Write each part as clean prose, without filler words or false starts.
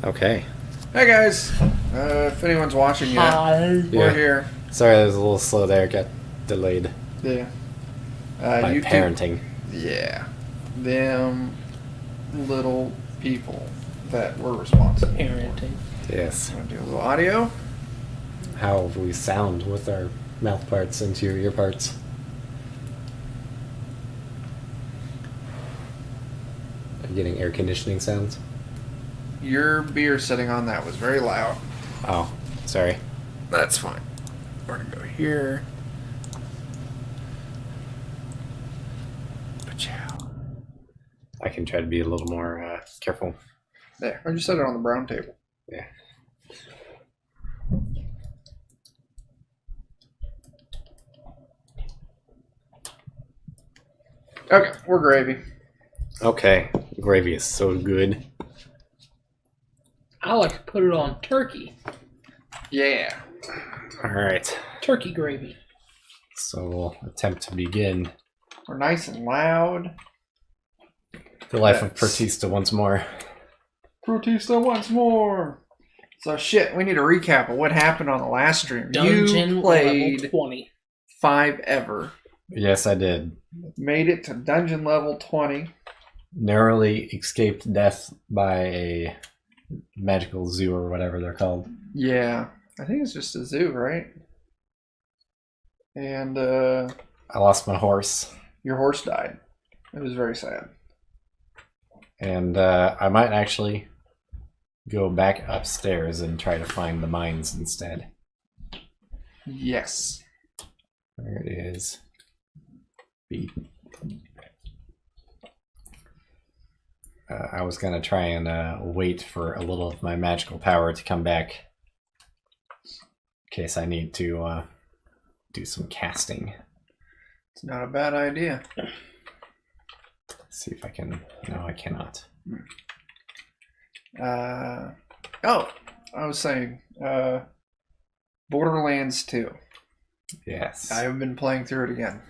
Okay. Hey guys, if anyone's watching yet, we're here. Sorry, I was a little slow there. Got delayed Yeah. by YouTube. parenting. Yeah. Them little people that we're responsible Parenting. Yes. for. Want to do a little audio? How we sound with our mouth parts into your ear parts. I'm getting air conditioning sounds. Your beer sitting on that was very loud. Oh, sorry. That's fine. We're gonna go here. Pachow. I can try to be a little more careful. There. I just set it on the brown table. Yeah. Okay, we're gravy. Okay. Gravy is so good. I like to put it on turkey. Yeah. All right. Turkey gravy. So we'll attempt to begin We're nice and loud. the life of Yes. Protista once more. Protista once more. So shit, we need a recap of what happened on the last stream. Dungeon You level played 20. 5 ever. Yes, I did. Made it to dungeon level 20. Narrowly escaped death by a magical zoo or whatever they're called. Yeah. I think it's just a zoo, right? And I lost my horse, your horse died. It was very sad. and I might actually go back upstairs and try to find the mines instead. Yes. There it is. B. I was going to try and wait for a little of my magical power to come back in case I need to do some casting. It's not a bad idea. See if I can. No, I cannot. I was saying, Borderlands 2. Yes. I have been playing through it again.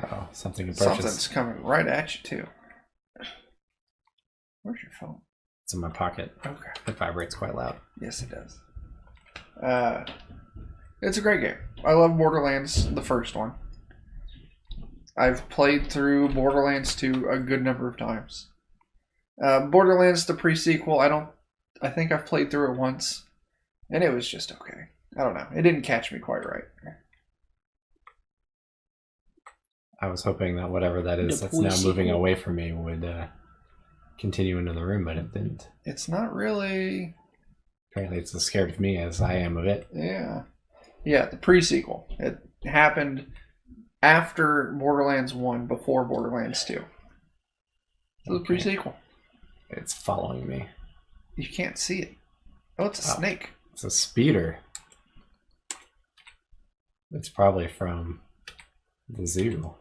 Oh, something to purchase. Something's coming right at you, too. Where's your phone? It's in my pocket. Okay. It vibrates quite loud. Yes, it does. It's a great game. I love Borderlands, the first one. I've played through Borderlands 2 a good number of times. Borderlands, the pre-sequel, I think I've played through it once, and it was just okay. I don't know. It didn't catch me quite right. I was hoping that whatever that is The that's now moving sequel. away from me would continue into the room, but it didn't. It's not really... Apparently it's as scared of me as I am of it. Yeah. Yeah, the pre-sequel. It happened after Borderlands 1, before Borderlands 2. So the Okay. pre-sequel. It's following me. You can't see it. Oh, it's a Oh. snake. It's a speeder. It's probably from the zoo.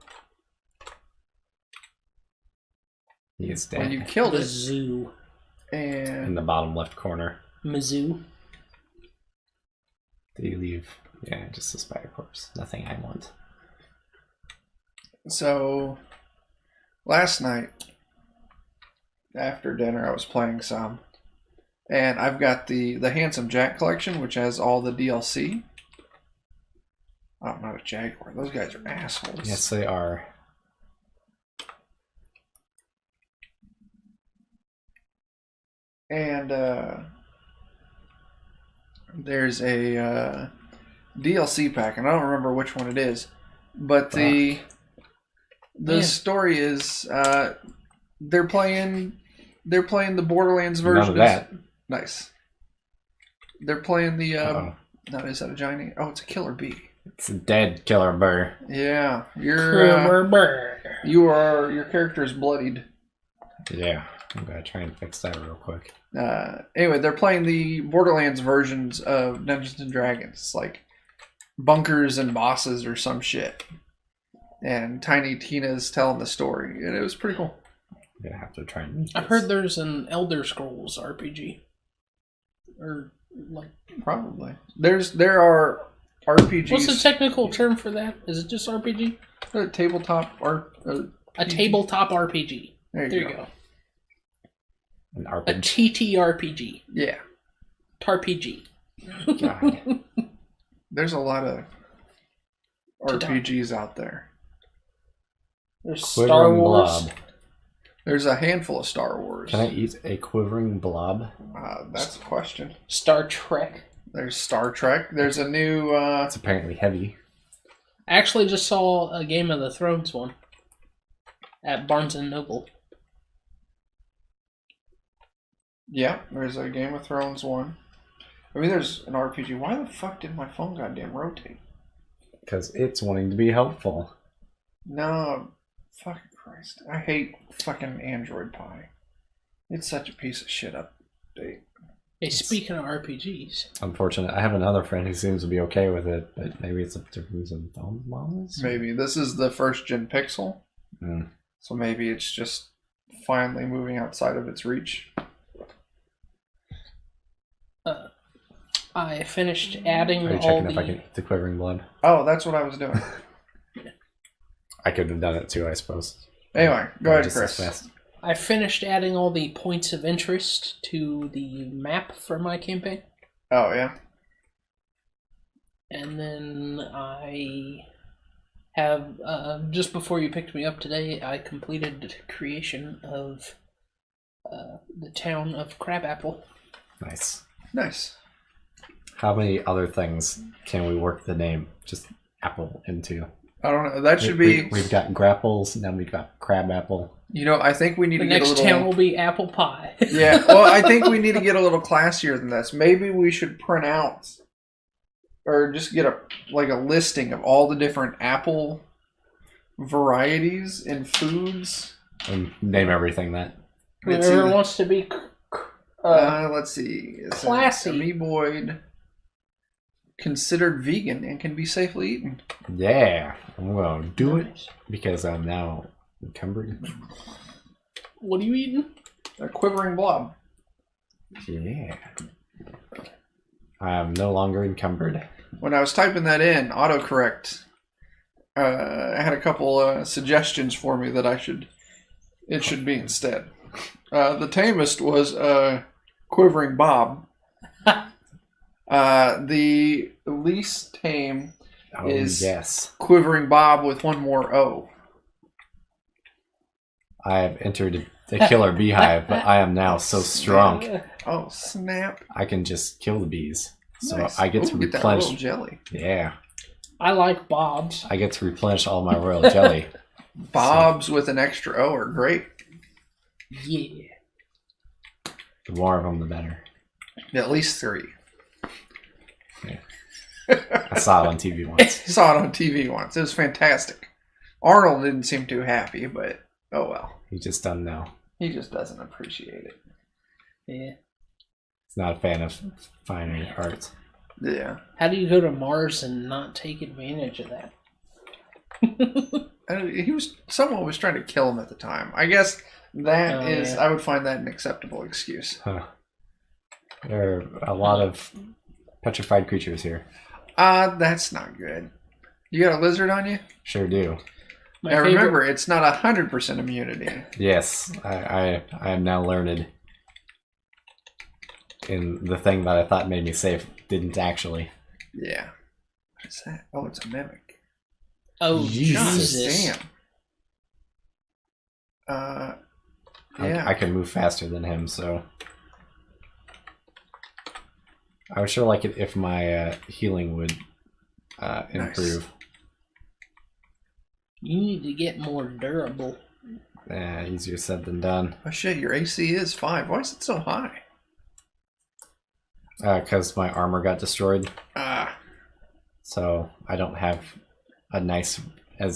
He is dead. Well, you killed The it. zoo. In And the bottom left corner. Mizzou. Did you leave? Yeah, just a spider corpse. Nothing I want. so, last night, after dinner, I was playing some. And I've got the Handsome Jack collection, which has all the DLC. Oh, not a Jaguar. Those guys are assholes. Yes, they are. And there's a DLC pack, and I don't remember which one it is. But the Man. story is they're playing the Borderlands None version. of that. Nice. They're playing the Uh-oh. no, is that a giant? Oh, it's a killer bee. It's a dead killer bird. Yeah, your character is bloodied. Yeah, I'm gonna try and fix that real quick. Anyway, they're playing the Borderlands versions of Dungeons and Dragons. It's like bunkers and bosses or some shit. And Tiny Tina's telling the story, and it was pretty cool. I'm gonna have to try and use I this. heard there's an Elder Scrolls RPG. Or, like, Probably. There are RPGs. what's the technical term for that? Is it just RPG? Tabletop art. A tabletop RPG. There you go. An A RPG. TTRPG. Yeah. TARPG. God. There's a lot of RPGs out there. There's Star Quivering Wars. blob. There's a handful of Star Wars. Can I eat a quivering blob? That's the question. Star Trek. There's Star Trek. There's a new... It's apparently heavy. I actually just saw a Game of the Thrones one at Barnes & Noble. Yeah, there's a Game of Thrones one. I mean, there's an RPG. Why the fuck did my phone goddamn rotate? Because it's wanting to be helpful. No, fucking Christ. I hate fucking Android Pie. It's such a piece of shit update. Hey, speaking of RPGs. Unfortunate. I have another friend who seems to be okay with it, but maybe it's up to some phone models? Maybe. This is the first gen Pixel. So maybe it's just finally moving outside of its reach. I finished adding Are you all checking the... if I can eat the quivering blood? Oh, that's what I was doing. I could have done it too, I suppose. Anyway, go ahead, Just as Chris. fast. I finished adding all the points of interest to the map for my campaign. Oh, yeah? And then I have, just before you picked me up today, I completed the creation of the town of Crabapple. Nice. Nice. How many other things can we work the name just apple into? I don't know. That should be... We've got grapples, now we've got crab apple. You know, I think we need The to get a next little... town will be Apple Pie. Yeah, well, I think we need to get a little classier than this. Maybe we should print out or just get a listing of all the different apple varieties and foods. And name everything that. Whoever wants to be let's see. It's classy. Amoeboid, considered vegan and can be safely eaten. Yeah, I'm going to do it because I'm now encumbered. What are you eating? A quivering blob. Yeah. I'm no longer encumbered. When I was typing that in, autocorrect had a couple suggestions for me that it should be instead. The tamest was Quivering Bob. The least tame is yes. Quivering Bob with one more O. I have entered the killer beehive, but I am now so strong. Oh, snap. I can just kill the bees. So Nice. I get to Get that royal replenish. jelly. Yeah. I like Bob's. I get to replenish all my royal jelly. Bob's with an extra O are great. Yeah. The more of them, the better. At least 3. I saw it on TV once. Saw it on TV once. It was fantastic. Arnold didn't seem too happy, but oh well. He just doesn't know. He just doesn't appreciate it. Yeah. He's not a fan of fine art. Yeah. How do you go to Mars and not take advantage of that? Someone was trying to kill him at the time. I guess that is. Yeah. I would find that an acceptable excuse. Huh. There are a lot of petrified creatures here. That's not good. You got a lizard on you? Sure do. Now remember, it's not 100% immunity. Yes, I am now learned. In the thing that I thought made me safe didn't actually. Yeah. What is that? Oh, it's a mimic. Oh, Jesus. Jesus. Damn. Yeah. I can move faster than him, so I would sure like it if my healing would improve. Nice. You need to get more durable. Easier said than done. Oh shit, your AC is 5. Why is it so high? Because my armor got destroyed, Ah. so I don't have as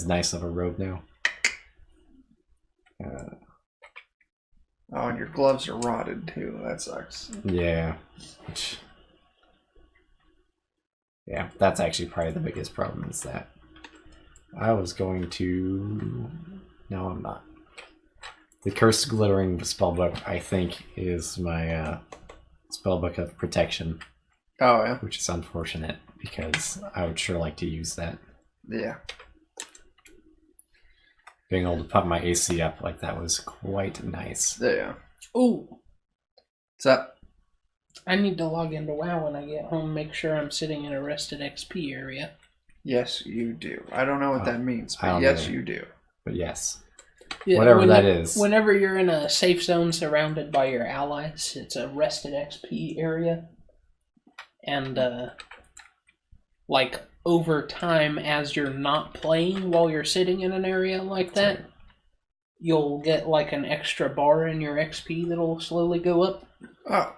nice of a robe now. Oh, and your gloves are rotted too. That sucks. Yeah. Yeah, that's actually probably the biggest problem is that I was going to... No, I'm not. The Cursed Glittering Spellbook, I think, is my spellbook of protection. Oh, yeah? Which is unfortunate, because I would sure like to use that. Yeah. Being able to pump my AC up like that was quite nice. Yeah. Ooh. What's up? I need to log into WoW when I get home, make sure I'm sitting in a rested XP area. Yes, you do. I don't know what that means, I but don't yes, either. you do. But yes. Yeah, Whatever that is. Whenever you're in a safe zone surrounded by your allies, it's a rested XP area. And, like, over time, as you're not playing while you're sitting in an area like that, you'll get, like, an extra bar in your XP that'll slowly go up. Oh.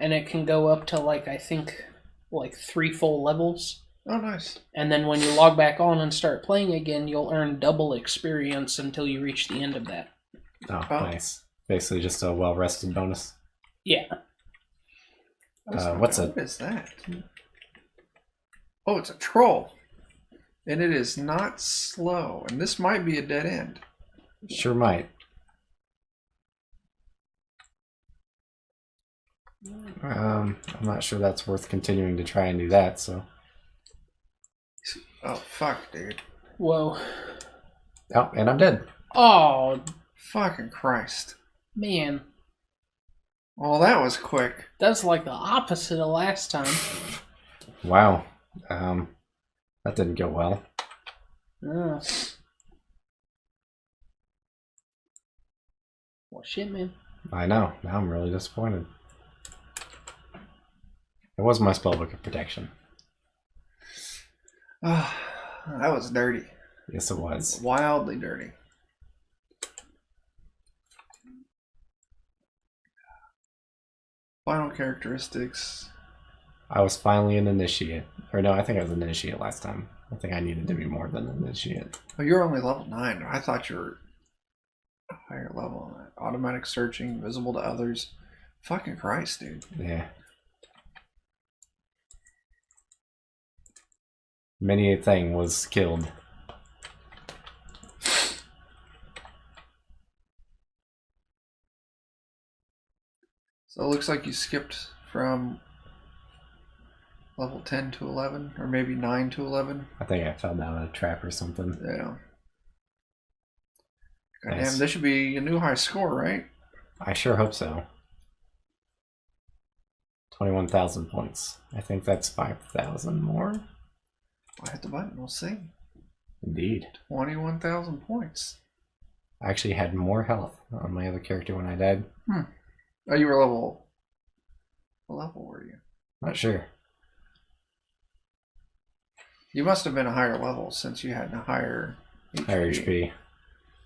And it can go up to, like, I think, like 3 full levels. Oh, nice. And then when you log back on and start playing again, you'll earn double experience until you reach the end of that. Oh, nice. Basically just a well-rested bonus. Yeah. What is that? Oh, it's a troll. And it is not slow. And this might be a dead end. Sure might. I'm not sure that's worth continuing to try and do that, so... Oh, fuck, dude. Whoa. Oh, and I'm dead. Oh, fucking Christ. Man. Oh, that was quick. That's like the opposite of last time. Wow. That didn't go well. Oh. Well, shit, man. I know. Now I'm really disappointed. It was my spellbook of protection. Oh, that was dirty. Yes, it was. Wildly dirty. Final characteristics. I was finally an initiate. Or no, I think I was an initiate last time. I think I needed to be more than an initiate. Oh, you're only level 9. I thought you were a higher level on that. Automatic searching, visible to others. Fucking Christ, dude. Yeah. Many a thing was killed. So it looks like you skipped from level 10 to 11, or maybe 9 to 11. I think I fell down a trap or something. Yeah. God Nice. damn, this should be a new high score, right? I sure hope so. 21,000 points. I think that's 5,000 more. I hit the button, we'll see. Indeed. 21,000 points. I actually had more health on my other character when I died. Oh, you were level... What level were you? Not sure. You must have been a higher level since you had a higher HP. Higher HP.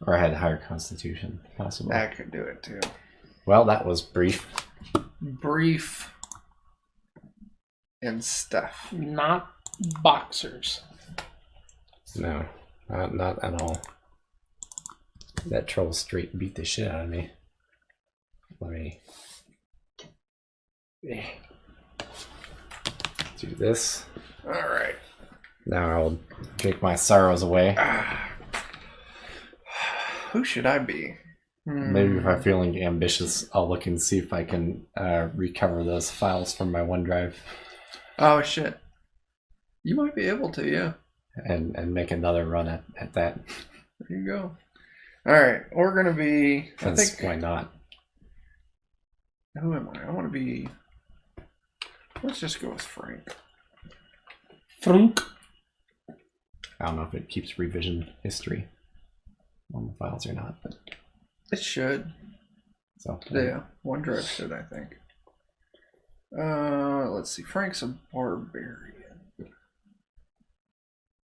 Or I had a higher constitution, possibly. That could do it too. Well, that was brief. Brief and stuff. Not boxers. No, not at all. That troll straight beat the shit out of me. Let me do this. Alright. Now I'll drink my sorrows away. Who should I be? Maybe if I'm feeling ambitious, I'll look and see if I can recover those files from my OneDrive. Oh shit. You might be able to, yeah. And make another run at that. There you go. Alright, we're gonna be... I think... Why not? Who am I? I want to be... Let's just go with Frank. Frunk. I don't know if it keeps revision history on the files or not, but It should. so Yeah, OneDrive should, I think. Let's see. Frank's a barbarian.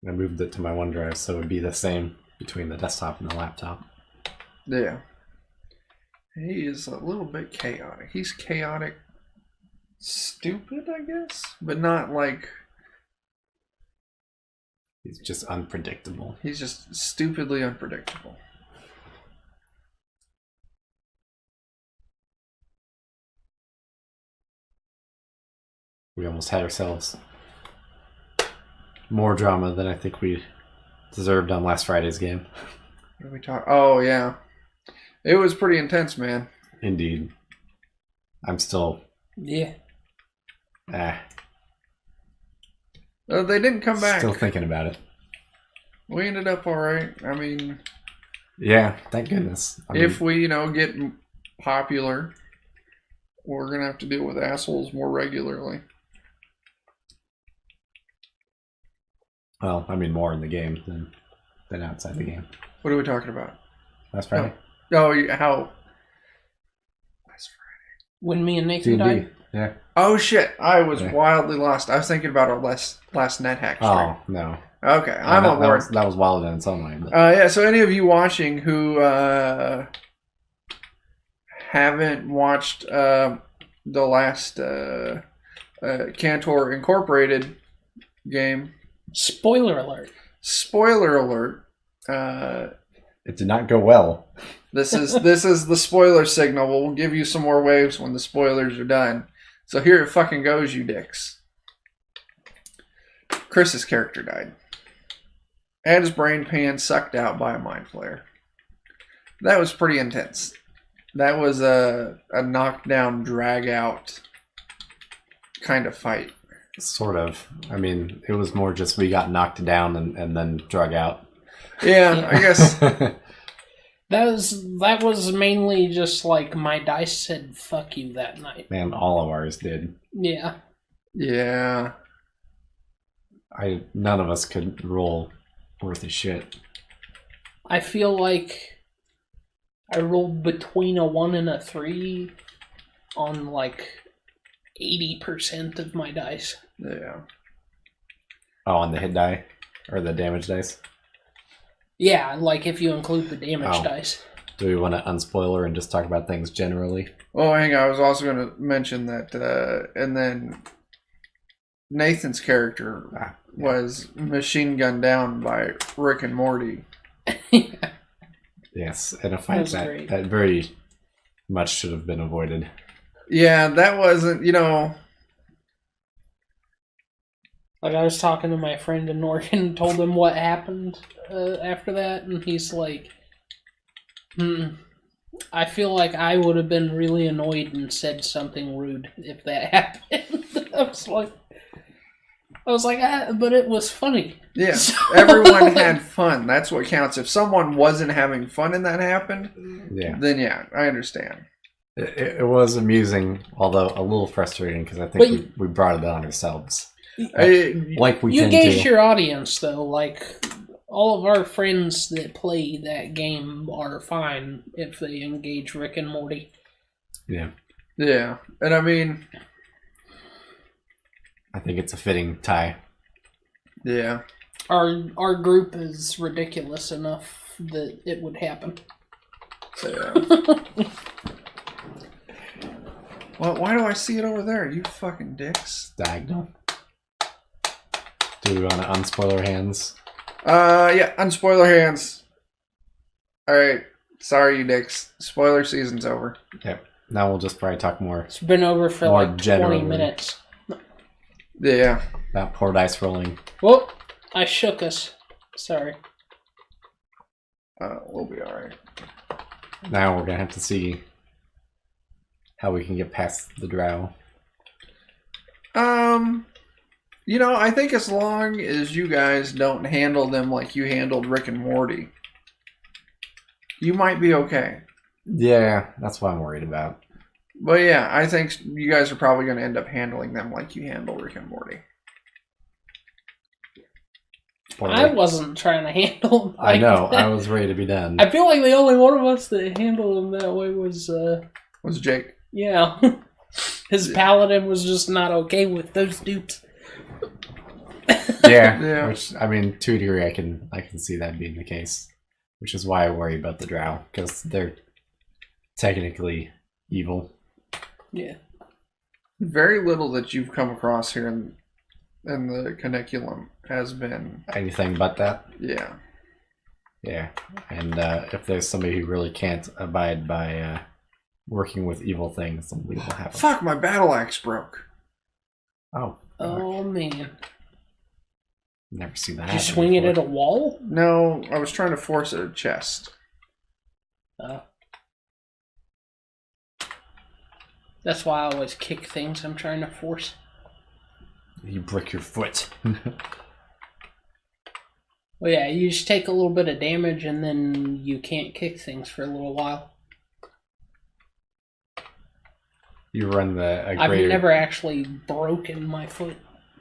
I moved it to my OneDrive so it would be the same between the desktop and the laptop. Yeah. He is a little bit chaotic. He's chaotic, stupid, I guess, but not like... He's just unpredictable. He's just stupidly unpredictable. We almost had ourselves more drama than I think we deserved on last Friday's game. What did we talk? Oh, yeah. It was pretty intense, man. Indeed. I'm still... Yeah. They didn't come back. Still thinking about it. We ended up all right. I mean... Yeah, thank goodness. If we, get popular we're gonna have to deal with assholes more regularly. Well, I mean, more in the game than outside the game. What are we talking about? Last Friday. Oh, how? When me and Nathan D&D. died? Yeah. Oh shit! I was Yeah. wildly lost. I was thinking about our last NetHack stream. Oh no. Okay, I'm on board. That was wild in its own way. But... Yeah. So any of you watching who haven't watched the last Cantor Incorporated game, Spoiler alert. spoiler alert. It did not go well. This is the spoiler signal. We'll give you some more waves when the spoilers are done. So here it fucking goes, you dicks. Chris's character died. And his brain pan sucked out by a mind flayer. That was pretty intense. That was a knockdown, drag out kind of fight. Sort of. I mean, it was more just we got knocked down and then drug out. Yeah, I guess. That was mainly just like my dice said fuck you that night. Man, all of ours did. Yeah. Yeah. None of us could roll worth a shit. I feel like I rolled between a 1 and a 3 on like 80% of my dice. Yeah. Oh, on the hit die? Or the damage dice? Yeah, like if you include the damage dice. Do we want to unspoiler and just talk about things generally? Oh, hang on. I was also going to mention that, and then Nathan's character was machine gunned down by Rick and Morty. Yes, in a fight that very much should have been avoided. Yeah, that wasn't, Like I was talking to my friend in Oregon and told him what happened after that, and he's like, I feel like I would have been really annoyed and said something rude if that happened. I was like, but it was funny. Yeah, So, everyone had fun. That's what counts. If someone wasn't having fun and that happened, then yeah, I understand. It was amusing, although a little frustrating because I think we brought it on ourselves. Like we you tend gauge to. your audience, though. Like, all of our friends that play that game are fine if they engage Rick and Morty. Yeah. Yeah, and I mean... I think it's a fitting tie. Yeah. Our group is ridiculous enough that it would happen. Yeah. Well, why do I see it over there? You fucking dicks. Diagonal. Do we want to unspoiler hands? Yeah, unspoiler hands. Alright. Sorry, you dicks. Spoiler season's over. Yep. Now we'll just probably talk more. It's been over for More like generally. 20 minutes. Yeah. About poor dice rolling. Whoop! I shook us. Sorry. We'll be alright. Now we're going to have to see how we can get past the drow. I think as long as you guys don't handle them like you handled Rick and Morty, you might be okay. Yeah, that's what I'm worried about. But yeah, I think you guys are probably going to end up handling them like you handle Rick and Morty. I wasn't trying to handle them like I know, that. I was ready to be done. I feel like the only one of us that handled them that way was... Was Jake. Yeah. His paladin was just not okay with those dudes. Yeah, which, I mean, to a degree, I can see that being the case. Which is why I worry about the drow, because they're technically evil. Yeah. Very little that you've come across here in the Caniculum has been... Anything but that? Yeah. Yeah, and if there's somebody who really can't abide by working with evil things, then we will have them. Fuck, my battle axe broke. Oh. Oh, man. Never seen that Did you happen swing it before. at a wall? No, I was trying to force it at a chest. That's why I always kick things I'm trying to force. You break your foot. Well, yeah, you just take a little bit of damage and then you can't kick things for a little while. You run a I've greater... never actually broken my foot.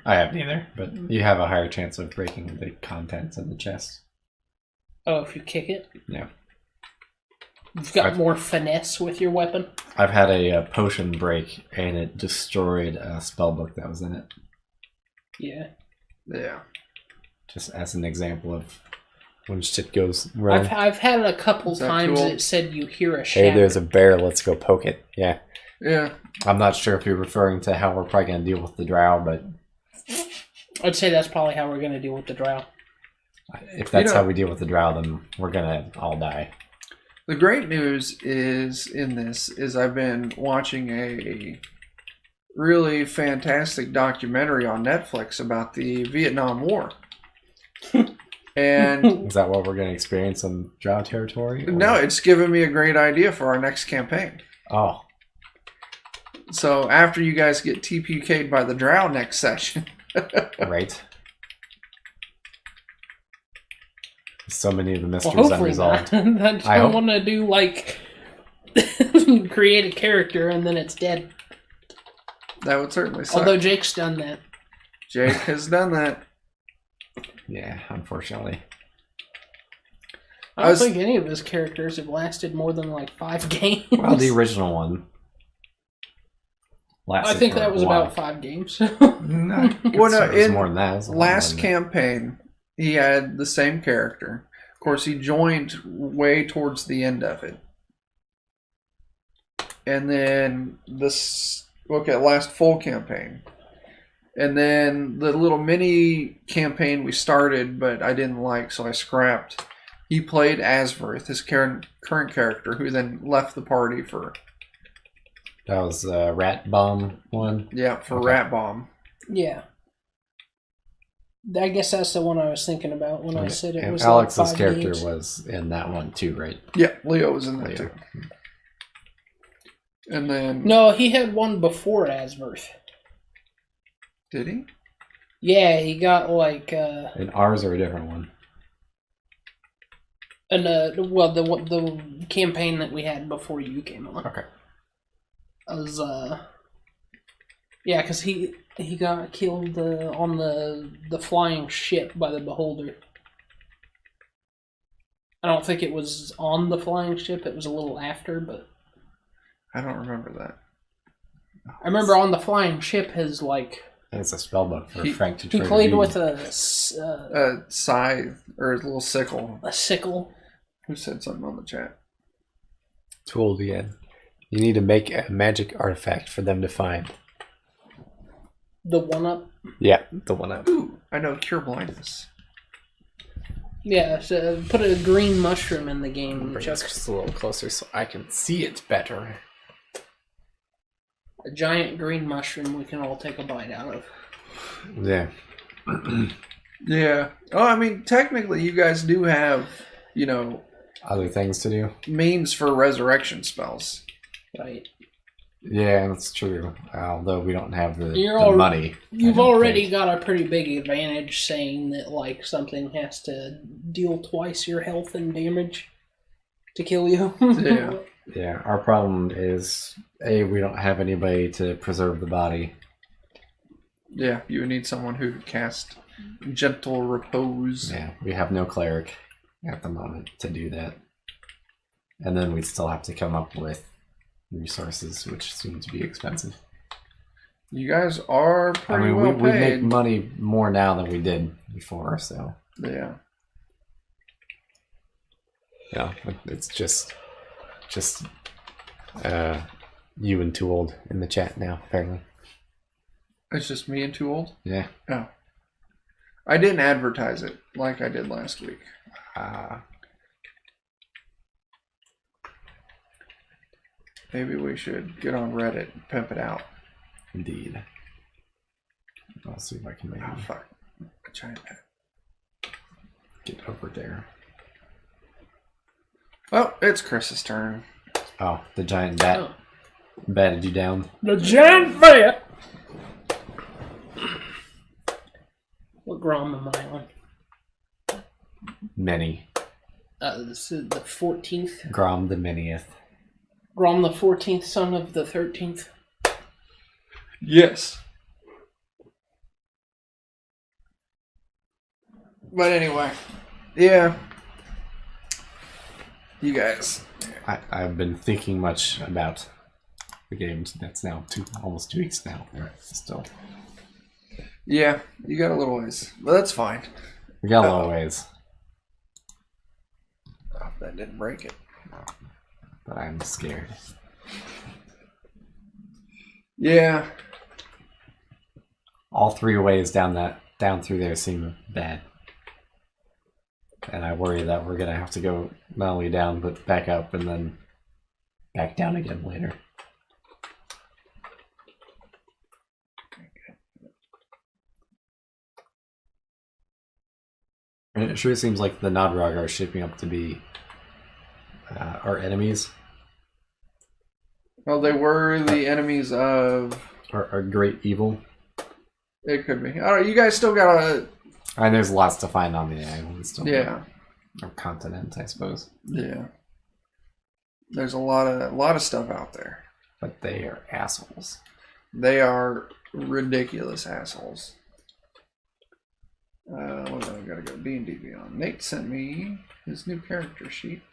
I haven't either, but you have a higher chance of breaking the contents of the chest. Oh, if you kick it? Yeah. You've got more finesse with your weapon? I've had a potion break, and it destroyed a spellbook that was in it. Yeah. Yeah. Just as an example of when shit goes wrong. I've had it a couple times cool? that said you hear a shatter. Hey, there's a bear, let's go poke it. Yeah. Yeah. I'm not sure if you're referring to how we're probably going to deal with the drow, but... I'd say that's probably how we're going to deal with the drow. If that's how we deal with the drow, then we're going to all die. The great news is I've been watching a really fantastic documentary on Netflix about the Vietnam War. And Is that what we're going to experience on drow territory? Or... no, it's given me a great idea for our next campaign. Oh. So after you guys get TPK'd by the drow next session. Right. So many of the mysteries hopefully unresolved. not. I don't want to do, like, create a character and then it's dead. That would certainly suck. Although Jake's done that. Jake has done that. Yeah, unfortunately. I don't think any of his characters have lasted more than, like, 5 games. Well, the original one. I think that was about 5 games. No, well, no, in more than that. last campaign, he had the same character. Of course, he joined way towards the end of it. And then last full campaign. And then the little mini campaign we started, but I didn't like, so I scrapped. He played Asverth, his current character, who then left the party for... That was the Rat Bomb one? Yeah, for Rat Bomb. Yeah. I guess that's the one I was thinking about when I said it was Alex's like 5 character games. was in that one too, right? Yeah, Leo was in that too. And then... No, he had one before Asverth. Did he? Yeah, he got like... And ours or a different one? Well, the campaign that we had before you came on. Okay. Was yeah, because he got killed on the flying ship by the Beholder. I don't think it was on the flying ship. It was a little after, but I don't remember that. I remember on the flying ship his like. It's a spellbook for Frank to He try played to with a scythe or a little sickle. a sickle. Who said something on the chat? Tool again. You need to make a magic artifact for them to find. The one up. Yeah, the one up. Ooh, I know, cure blindness. Yeah, so put a green mushroom in the game. Bring Chuck. this just a little closer so I can see it better. A giant green mushroom we can all take a bite out of. Yeah. Yeah. Oh, I mean, technically, you guys do have, Other things to do? means for resurrection spells. Right. Yeah, that's true. Although we don't have the money. You've already got a pretty big advantage saying that like something has to deal twice your health and damage to kill you. Yeah. Yeah, our problem is, we don't have anybody to preserve the body. Yeah, you would need someone who could cast Gentle Repose. Yeah, we have no cleric at the moment to do that. And then we'd still have to come up with resources, which seem to be expensive. You guys are pretty well we paid. make money more now than we did before, so... Yeah. Yeah, it's just you and Too Old in the chat now, apparently. It's just me and Too Old? Yeah. Oh. I didn't advertise it like I did last week. Maybe we should get on Reddit and pimp it out. Indeed. I'll see if I can maybe Fuck. A giant bat. get over there. Oh, it's Chris's turn. Oh, the giant bat batted you down. The giant bat! What Grom am I on? Many. This is the 14th. Grom the Minieth. Grom the 14th, son of the 13th. Yes. But anyway, yeah. You guys. I've been thinking much about the games. That's now almost 2 weeks now. Still. Yeah, you got a little ways. But that's fine. We got a little ways. Oh, that didn't break it. But I'm scared. Yeah. All 3 ways down through there seem bad. And I worry that we're gonna have to go not only down but back up and then back down again later. And it sure seems like the Nodrog are shaping up to be our enemies. Well, they were the enemies of... Our great evil. It could be. All right, you guys still gotta... And there's lots to find on the island still. Yeah. Or continent, I suppose. Yeah. There's a lot of stuff out there. But they are assholes. They are ridiculous assholes. What do I gotta go? D&D Beyond. Nate sent me his new character sheet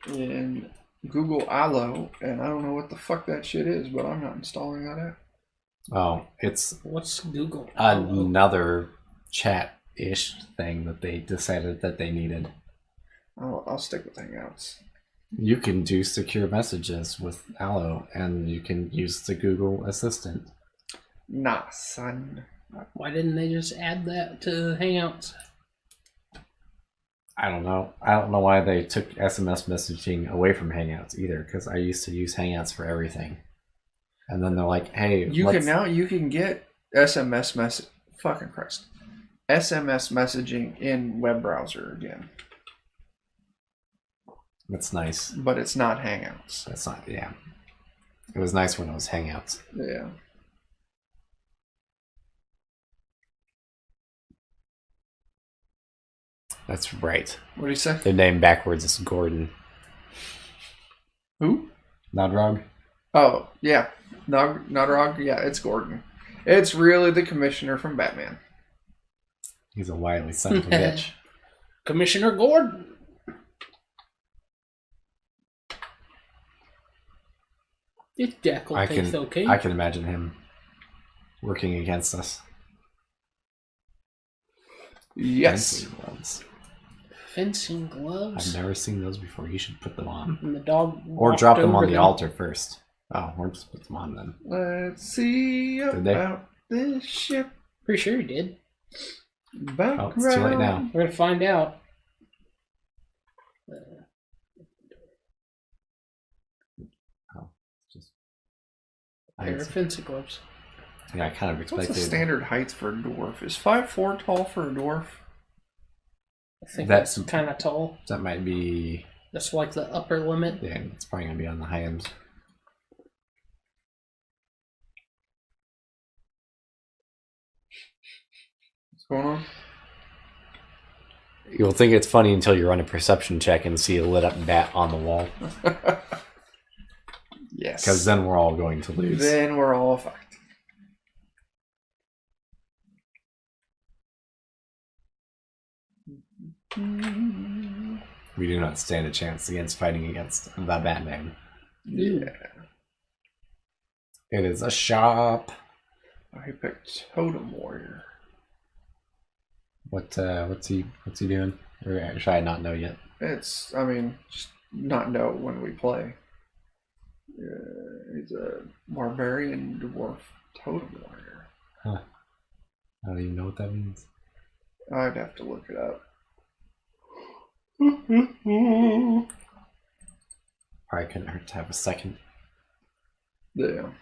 in Google Allo, and I don't know what the fuck that shit is, but I'm not installing that app. Oh, it's What's Google? another chat-ish thing that they decided that they needed. I'll stick with Hangouts. You can do secure messages with Allo, and you can use the Google Assistant. Nah, son. Why didn't they just add that to Hangouts? I don't know. I don't know why they took SMS messaging away from Hangouts either, because I used to use Hangouts for everything. And then they're like, hey, You can get SMS message. Fucking Christ. SMS messaging in web browser again. That's nice. But it's not Hangouts. That's not, yeah. It was nice when it was Hangouts. Yeah. That's right. What do you say? Their name backwards is Gordon. Who? Nodrog? Oh, yeah. Nodrog? Yeah, it's Gordon. It's really the commissioner from Batman. He's a wily son of a bitch. Commissioner Gordon. This jackal tastes okay. I can imagine him working against us. Yes. Fencing gloves. Fencing gloves. I've never seen those before. You should put them on. And the dog Or drop them on the altar first. Oh, or just put them on then. Let's see about this ship. Pretty sure he did. Background. Oh, it's too late now. We're gonna find out. Pair of fencing gloves. Yeah, I kind of expected. What's the standard height for a dwarf? Is 5'4" tall for a dwarf? I think that's kind of tall. That might be. That's like the upper limit. Yeah, it's probably gonna be on the high end. What's going on? You'll think it's funny until you run a perception check and see a lit up bat on the wall. Yes. Because then we're all going to lose. Then we're all fucked. We do not stand a chance against fighting against the Batman. Yeah. It is a shop. I picked Totem Warrior. What's he doing? Or should I not know yet? It's, just not know when we play. He's a barbarian dwarf totem warrior. Huh. I don't even know what that means. I'd have to look it up. Probably couldn't hurt to have a second. Yeah.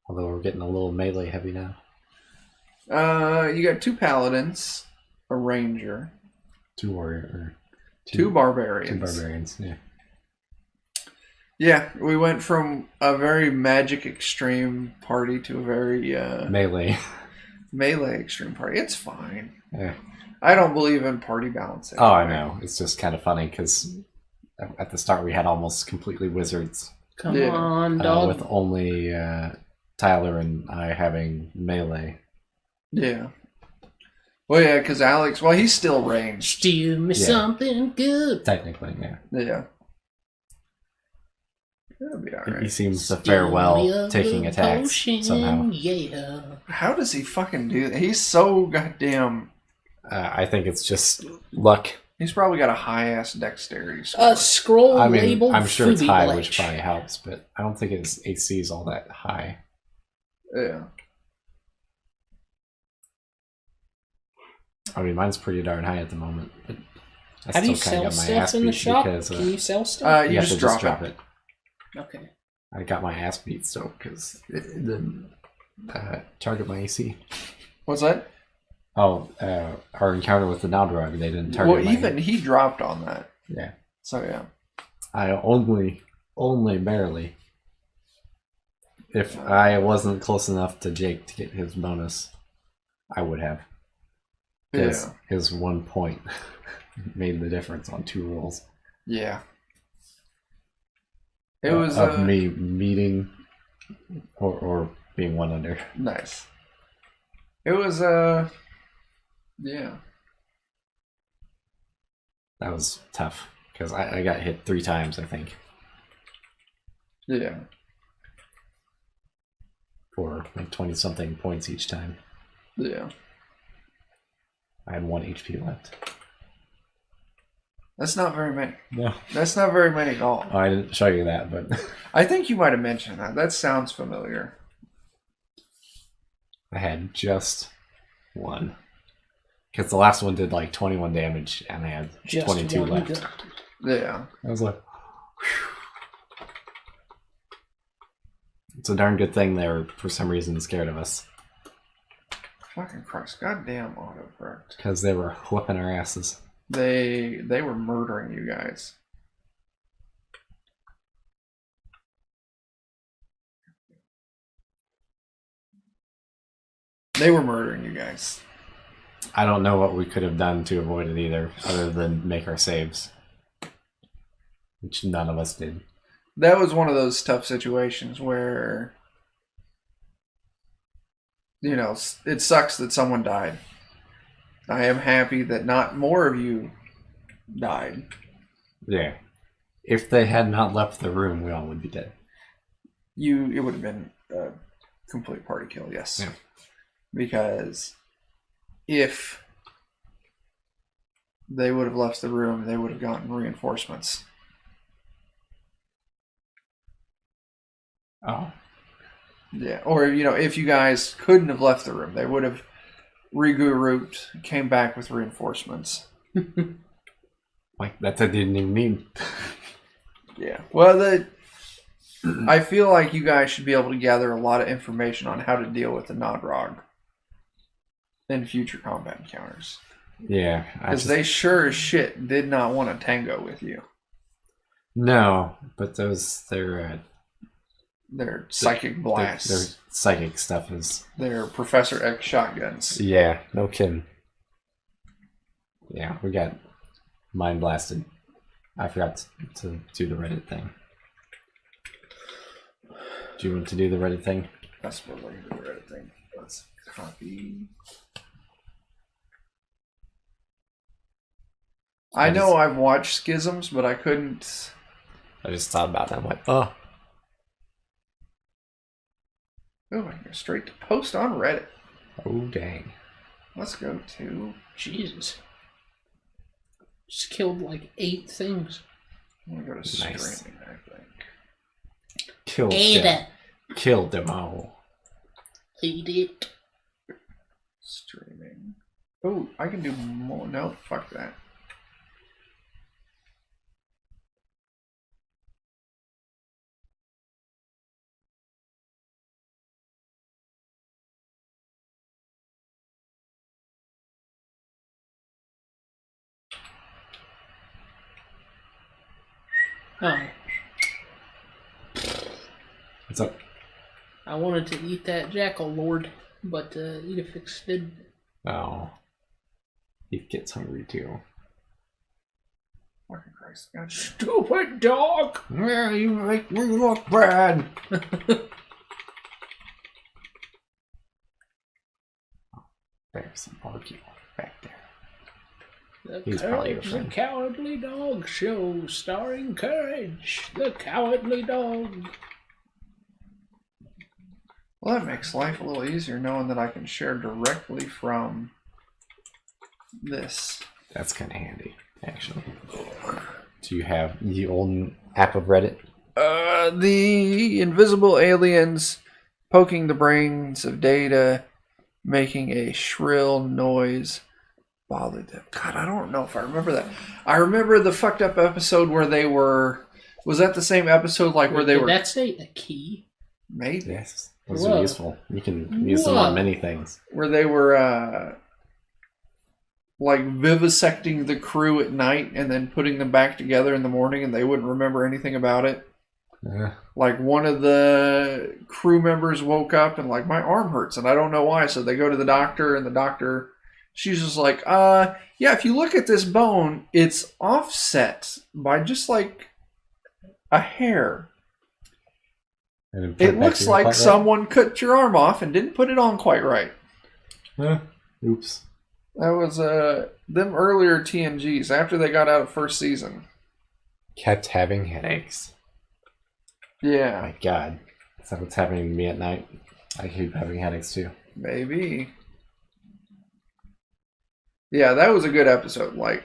Although we're getting a little melee heavy now. You got 2 paladins, a ranger, 2 warrior or 2 barbarians. 2 barbarians, yeah. Yeah, we went from a very magic extreme party to a very melee extreme party. It's fine. Yeah. I don't believe in party balance anyway. Oh, I know. It's just kind of funny because at the start we had almost completely wizards. Come on, dog. With only Tyler and I having melee. Yeah. Well, yeah, because Alex, well, he's still ranged. Steal me something good. Technically, yeah. Yeah. That'll be He alright. seems to fare well taking attacks somehow. Yeah. How does he fucking do that? He's so goddamn... I think it's just luck. He's probably got a high-ass dexterity score. Scroll I mean, label. I'm sure it's high, Fooby which Bletch. probably helps, but I don't think his AC is all that high. Yeah. I mean, mine's pretty darn high at the moment. But I How do you still kinda sell got my ass stuff in the beat shop? because, Can you sell stuff? You have just to drop it. Okay. I got my ass beat still because it didn't target my AC. What's that? Oh, our encounter with the Nodrog, they didn't target Well, my... even he dropped on that. Yeah. So, yeah. I only barely. If I wasn't close enough to Jake to get his bonus, I would have. Because his 1 point made the difference on 2 rolls. Yeah. It was... of me meeting or being 1 under. Nice. It was, yeah. That was tough. Because I got hit 3 times, I think. Yeah. For like 20-something points each time. Yeah. I had 1 HP left. That's not very many. No. That's not very many at all. Oh, I didn't show you that, but... I think you might have mentioned that. That sounds familiar. I had just 1. Because the last one did like 21 damage, and I had Just 22 one left. gun. Yeah. I was like, whew. It's a darn good thing they were, for some reason, scared of us. Fucking Christ. Goddamn autocorrect. Because they were whipping our asses. They were murdering you guys. They were murdering you guys. I don't know what we could have done to avoid it either, other than make our saves. Which none of us did. That was one of those tough situations where, you know, it sucks that someone died. I am happy that not more of you died. Yeah. If they had not left the room, we all would be dead. It would have been a complete party kill, yes. Yeah. Because if they would have left the room, they would have gotten reinforcements. Oh. Yeah, or, you know, if you guys couldn't have left the room, they would have regrouped, came back with reinforcements. Like, that I didn't even need. Yeah. Well, I feel like you guys should be able to gather a lot of information on how to deal with the Nodrog in future combat encounters. Yeah. Because they sure as shit did not want to tango with you. No, but they're Their psychic blasts. Their psychic stuff is... Their Professor X shotguns. Yeah, no kidding. Yeah, we got mind blasted. I forgot to do the Reddit thing. Do you want to do the Reddit thing? That's what we're going to do the Reddit thing. Let's copy. I know I've watched Schisms, but I couldn't... I just thought about it. I'm like, oh. Oh, I can go straight to post on Reddit. Oh, dang. Let's go to... Jesus. Just killed like 8 things. I'm going to go to Nice. streaming, I think. Killed them all. Ate it. Streaming. Oh, I can do more. No, fuck that. Oh, What's up? I wanted to eat that jackal lord, but Edifix did. Oh. He gets hungry too. Fucking Christ. God. Stupid dog! Yeah, you make me look bad. There's an Orky back there. The He's probably your Courage the friend. Cowardly Dog Show, starring Courage, the Cowardly Dog. Well, that makes life a little easier knowing that I can share directly from this. That's kind of handy, actually. Do you have the old app of Reddit? The invisible aliens poking the brains of Data, making a shrill noise. Bothered them. God, I don't know if I remember that. I remember the fucked up episode where they were. Was that the same episode like where they were? Did that say a key? Maybe. Yes. Those Whoa. are useful. You can use them Whoa. on many things. Where they were like vivisecting the crew at night and then putting them back together in the morning and they wouldn't remember anything about it. Like one of the crew members woke up and like, my arm hurts and I don't know why. So they go to the doctor and the doctor, she's just like, yeah, if you look at this bone, it's offset by just like a hair. And then put It back looks to your like part, right? someone cut your arm off and didn't put it on quite right. Oops. That was them earlier TNGs after they got out of first season. Kept having headaches. Yeah, My God. Is that what's happening to me at night? I keep having headaches too. maybe. Yeah, that was a good episode. Like,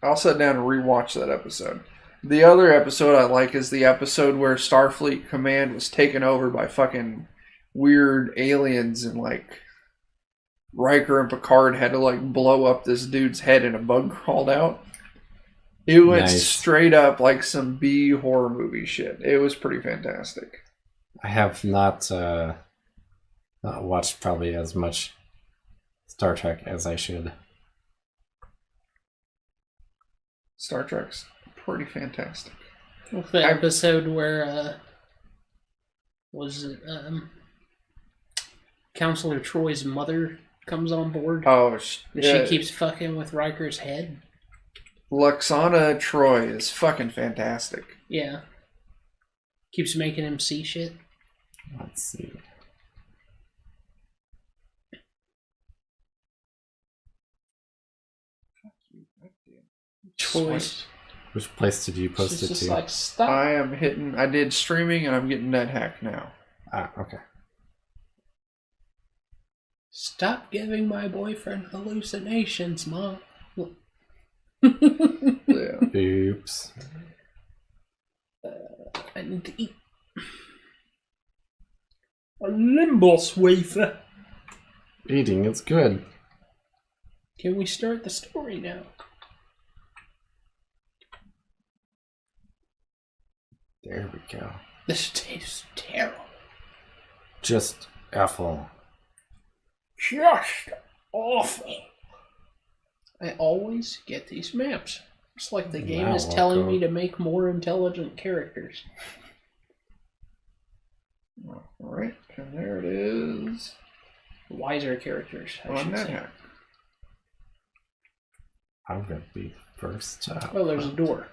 I'll sit down and rewatch that episode. The other episode I like is the episode where Starfleet Command was taken over by fucking weird aliens and like Riker and Picard had to like blow up this dude's head and a bug crawled out. It went Nice. straight up like some B horror movie shit. It was pretty fantastic. I have not watched probably as much Star Trek as I should. Star Trek's pretty fantastic. With the episode where was it Counselor Troy's mother comes on board Oh, and yeah. she keeps fucking with Riker's head. Luxana Troy is fucking fantastic. Yeah. Keeps making him see shit. Let's see. Choice. Which place did you post She's it just to? like, stop. I did streaming and I'm getting NetHack now. Okay. Stop giving my boyfriend hallucinations, Mom. Yeah. Oops. I need to eat. A Limbos wafer. Eating is good. Can we start the story now? There we go. This tastes terrible. Just awful. Just awful. I always get these maps. It's like the game Wow, is telling Rocco. me to make more intelligent characters. Alright, and there it is. Wiser characters, I On should say. NetHack. I'm gonna be first. Oh, there's a door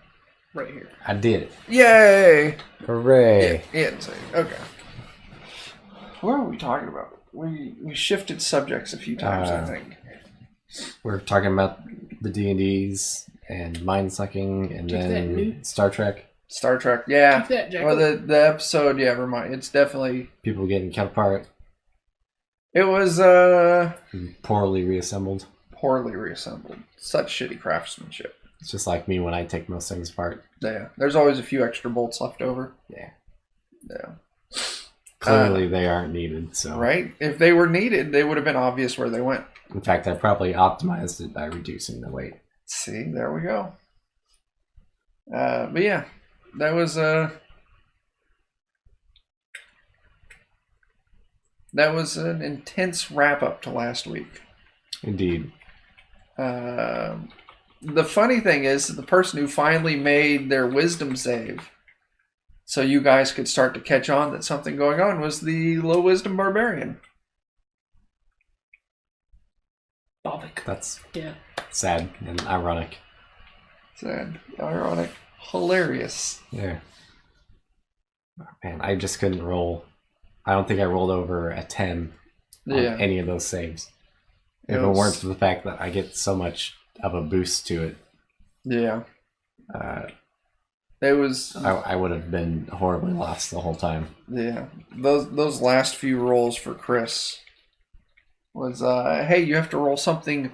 right here. I did it. Yay! Hooray! Yeah, insane. Okay. What are we talking about? We shifted subjects a few times, I think. We're talking about the D&Ds and mind sucking and Take that, then dude. Star Trek. Star Trek, yeah. Keep that, Jackal. Well, the episode, yeah, remind. It's definitely. People getting cut apart, It was poorly reassembled. poorly reassembled. Such shitty craftsmanship. It's just like me when I take most things apart. Yeah, there's always a few extra bolts left over. Yeah. Yeah. Clearly they aren't needed, so. Right? If they were needed, they would have been obvious where they went. In fact, I probably optimized it by reducing the weight. See, there we go. But yeah, that was an intense wrap up to last week. Indeed. The funny thing is, the person who finally made their wisdom save, so you guys could start to catch on that something going on, was the low wisdom barbarian. Bobik. That's Yeah. sad and ironic. Sad, ironic, hilarious. Yeah. Oh, man, I just couldn't roll. I don't think I rolled over a 10 on Yeah. any of those saves. If it weren't for the fact that I get so much of a boost to it, Yeah. It was. I would have been horribly lost the whole time. Yeah. Those last few rolls for Chris was, hey, you have to roll something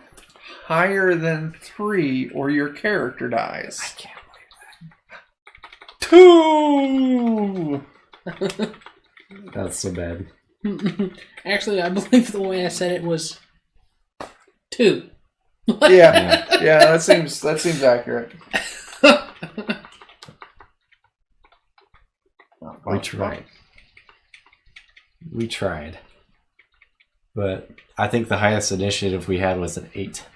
higher than 3 or your character dies. I can't believe 2! that. That's so bad. Actually, I believe the way I said it was 2. Yeah. Yeah, that seems accurate. We tried. We tried. But I think the highest initiative we had was an 8.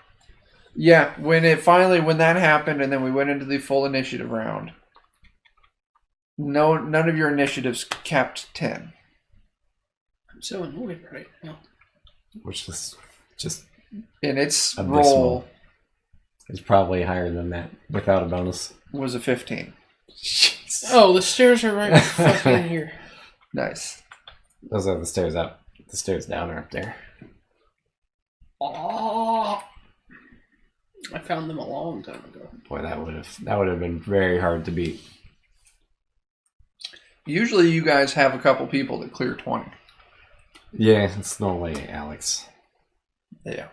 Yeah, when that happened and then we went into the full initiative round, none of your initiatives capped 10. I'm so annoyed right now. Which is just And its abysmal. roll It's probably higher than that without a bonus. was a 15. Jeez. Oh, the stairs are right fucking here. Nice. Those are the stairs up. The stairs down are up there. Oh, I found them a long time ago. Boy, that would have been very hard to beat. Usually you guys have a couple people that clear 20. Yeah, it's normally Alex. Yeah.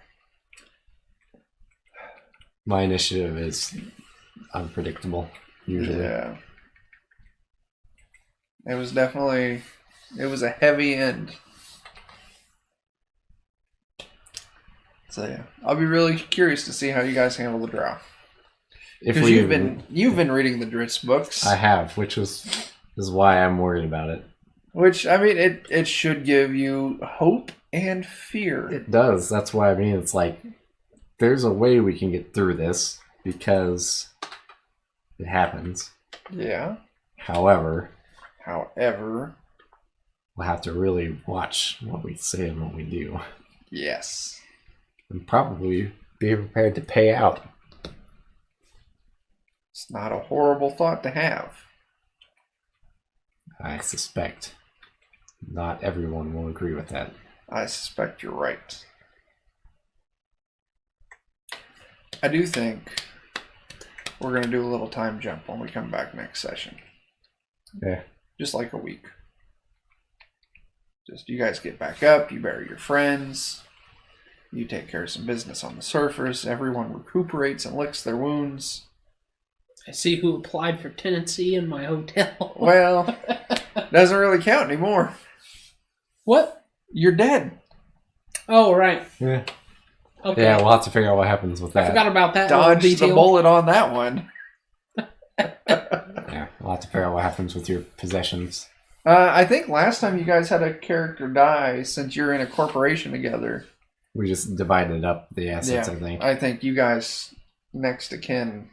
My initiative is unpredictable, usually. Yeah. It was a heavy end. So yeah, I'll be really curious to see how you guys handle the draw. If Because we you've been reading the Dritz books, I have, which is why I'm worried about it. which I mean it should give you hope and fear. It does. That's why I mean it's like there's a way we can get through this because it happens. Yeah. However, we'll have to really watch what we say and what we do. Yes. And probably be prepared to pay out. It's not a horrible thought to have. I suspect not everyone will agree with that. I suspect you're right. I do think we're going to do a little time jump when we come back next session. Yeah. Just like a week. Just you guys get back up, you bury your friends, you take care of some business on the surface, everyone recuperates and licks their wounds. I see who applied for tenancy in my hotel. Well, doesn't really count anymore. What? You're dead. Oh, right. Yeah. Okay. Yeah, we'll have to figure out what happens with I that. forgot about that little Dodged the detail. bullet on that one. Yeah, we'll have to figure out what happens with your possessions. I think last time you guys had a character die, since you're in a corporation together. We just divided up the assets, I think. I think you guys next to kin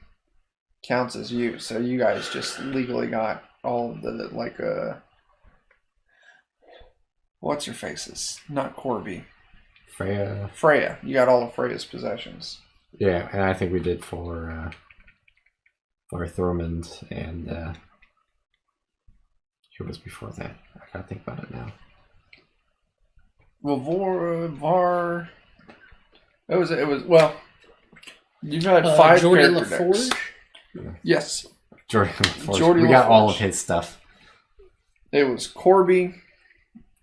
counts as you, so you guys just legally got all of the what's her faces? Not Corby. Freya. You got all of Freya's possessions. Yeah, and I think we did for Thurmond and who was before that? I gotta think about it now. Well, Var. It was well. You've had 5 Jordy character decks. LaForge? Yes. Jordy LaForge. Jordy We got all LaForge. of his stuff. It was Corby.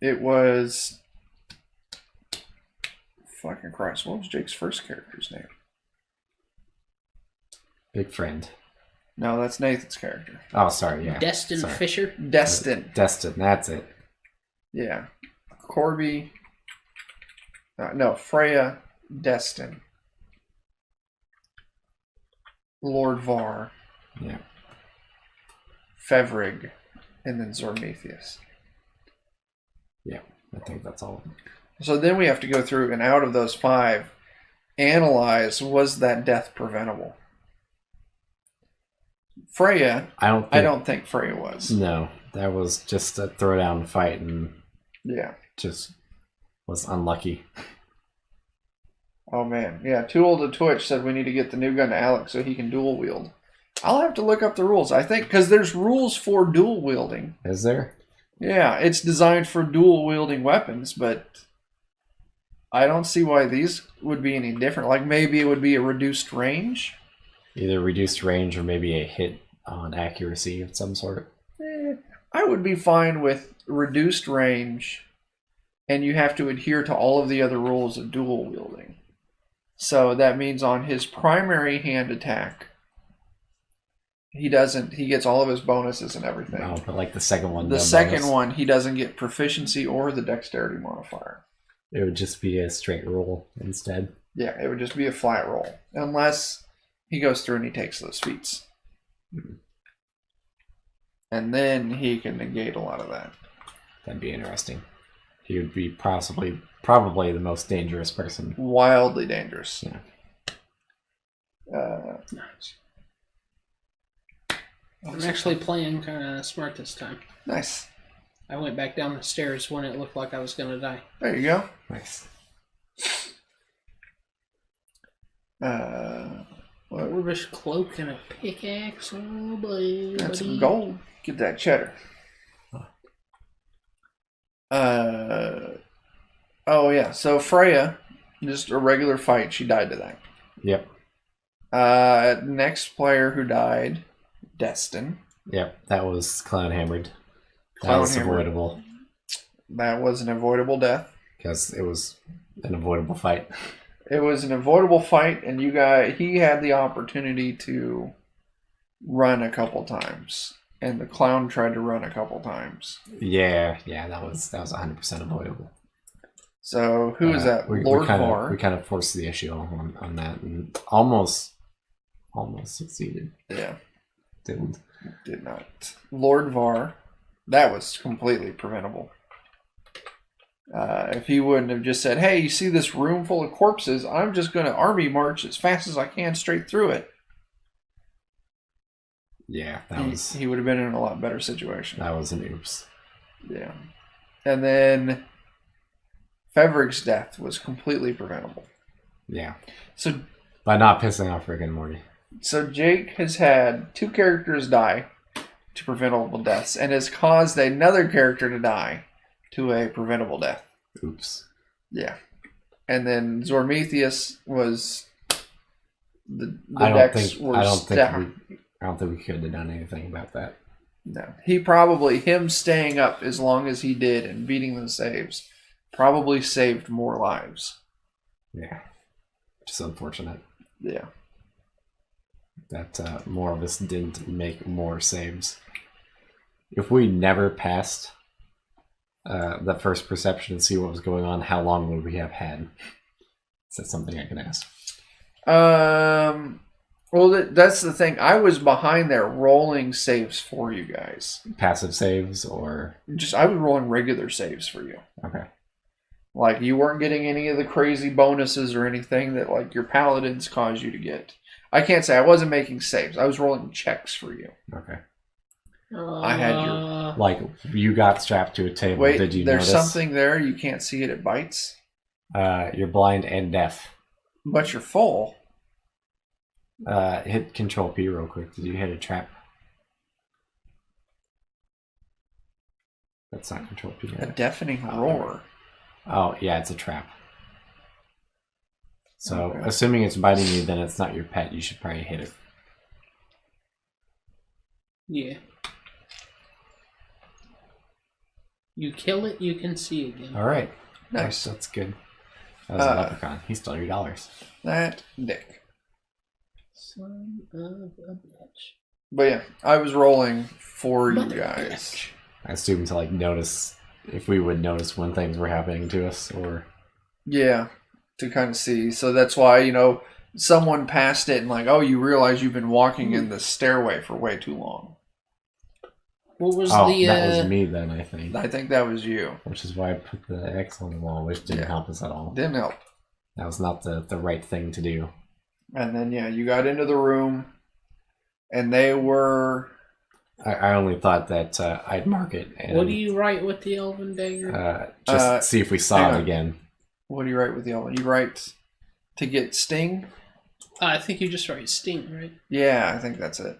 It was. Fucking Christ! What was Jake's first character's name? Big friend. No, that's Nathan's character. Oh, sorry, yeah. Destin Sorry. Fisher? Destin. Destin, that's it. Yeah. Corby. No, Freya. Destin. Lord Var. Yeah. Fevrig. And then Zormithius. Yeah, I think that's all of them. So then we have to go through and out of those 5, analyze, was that death preventable? Freya, I don't think Freya was. No, that was just a throwdown fight and Yeah. just was unlucky. Oh man. Yeah, Too Old to Twitch said we need to get the new gun to Alex so he can dual wield. I'll have to look up the rules. I think, because there's rules for dual wielding. Is there? Yeah, it's designed for dual wielding weapons, but I don't see why these would be any different. Like maybe it would be a reduced range. Either reduced range or maybe a hit on accuracy of some sort. I would be fine with reduced range, and you have to adhere to all of the other rules of dual wielding. So that means on his primary hand attack, he gets all of his bonuses and everything. Oh, but like the second one. The second one, he doesn't get proficiency or the dexterity modifier. It would just be a straight roll instead. Yeah, it would just be a flat roll. Unless he goes through and he takes those feats. And then he can negate a lot of that. That'd be interesting. He would be probably the most dangerous person. Wildly dangerous. Yeah. Nice. I'm actually playing kind of smart this time. Nice. I went back down the stairs when it looked like I was going to die. There you go. Nice. Rubbish cloak and a pickaxe. Oh, boy. That's some gold. Get that cheddar. Oh yeah. So Freya, just a regular fight. She died to that. Yep. Next player who died, Destin. Yep. That was clown hammered. That Clown was hammered. avoidable That was an avoidable death. because it was an avoidable fight. It was an avoidable fight, and he had the opportunity to run a couple times, and the clown tried to run a couple times. Yeah. That was 100% avoidable. So who is that? Lord Var. We kind of forced the issue on that and almost succeeded. Yeah, Didn't. did not. Lord Var. That was completely preventable. If he wouldn't have just said, "Hey, you see this room full of corpses? I'm just going to army march as fast as I can straight through it." Yeah, He would have been in a lot better situation. that was an oops. Yeah. And then Fevrig's death was completely preventable. Yeah. So By not pissing off Rick and Morty. Jake has had 2 characters die to preventable deaths and has caused another character to die to a preventable death. Oops. Yeah. And then Zormetheus was the I don't decks think were I don't stacked. think we could have done anything about that. No. Him staying up as long as he did and beating the saves probably saved more lives. Yeah. Just unfortunate Yeah. that more of us didn't make more saves. If we never passed that first perception and see what was going on, how long would we have had? Is that something I can ask? Well, that's the thing. I was behind there rolling saves for you guys. Passive saves or I was rolling regular saves for you. okay. Like, you weren't getting any of the crazy bonuses or anything that, like, your paladins caused you to get. I can't say I wasn't making saves. I was rolling checks for you. Okay. I had your... Like, you got strapped to a table. Wait, Did you there's notice? something there. You can't see it. It bites. You're blind and deaf. But you're full. Hit Control P real quick. Did you hit a trap? That's not Control P. A deafening roar. Oh, yeah, it's a trap. So, Okay. assuming it's biting you, then it's not your pet. You should probably hit it. Yeah. You kill it, you can see again. All right. Nice. That's good. That was a leprechaun. He stole your dollars. That dick. Son of a bitch. But yeah, I was rolling for you Mother guys. bitch. I assume to like notice if we would notice when things were happening to us, or Yeah, to kind of see. So that's why, someone passed it and like, oh, you realize you've been walking in the stairway for way too long. What was that the... was me then, I think. I think that was you. Which is why I put the X on the wall, which didn't Yeah. help us at all. Didn't help. That was not the right thing to do. And then, yeah, you got into the room and they were... I only thought that I'd mark it. And, What do you write with the elven dagger? just see if we saw hang it on. again. What do you write with the elven? You write to get sting? I think you just write sting, right? Yeah, I think that's it.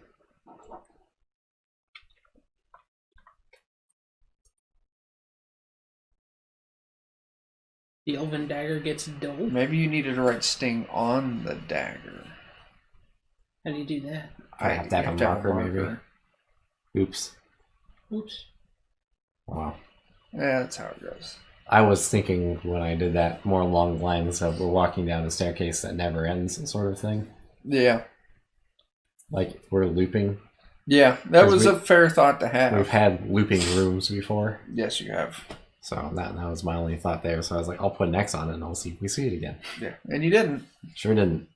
The elven dagger gets dull. Maybe you needed to write sting on the dagger. How do you do that? I have to have a marker, maybe. Oops. Oops. Wow. Yeah, that's how it goes. I was thinking when I did that more along the lines of we're walking down a staircase that never ends sort of thing. Yeah. Like we're looping. Yeah, that was a fair thought to have. We've had looping rooms before. Yes, you have. So that was my only thought there. So I was like, I'll put an X on it and I'll see if we see it again. Yeah, and you didn't. Sure didn't.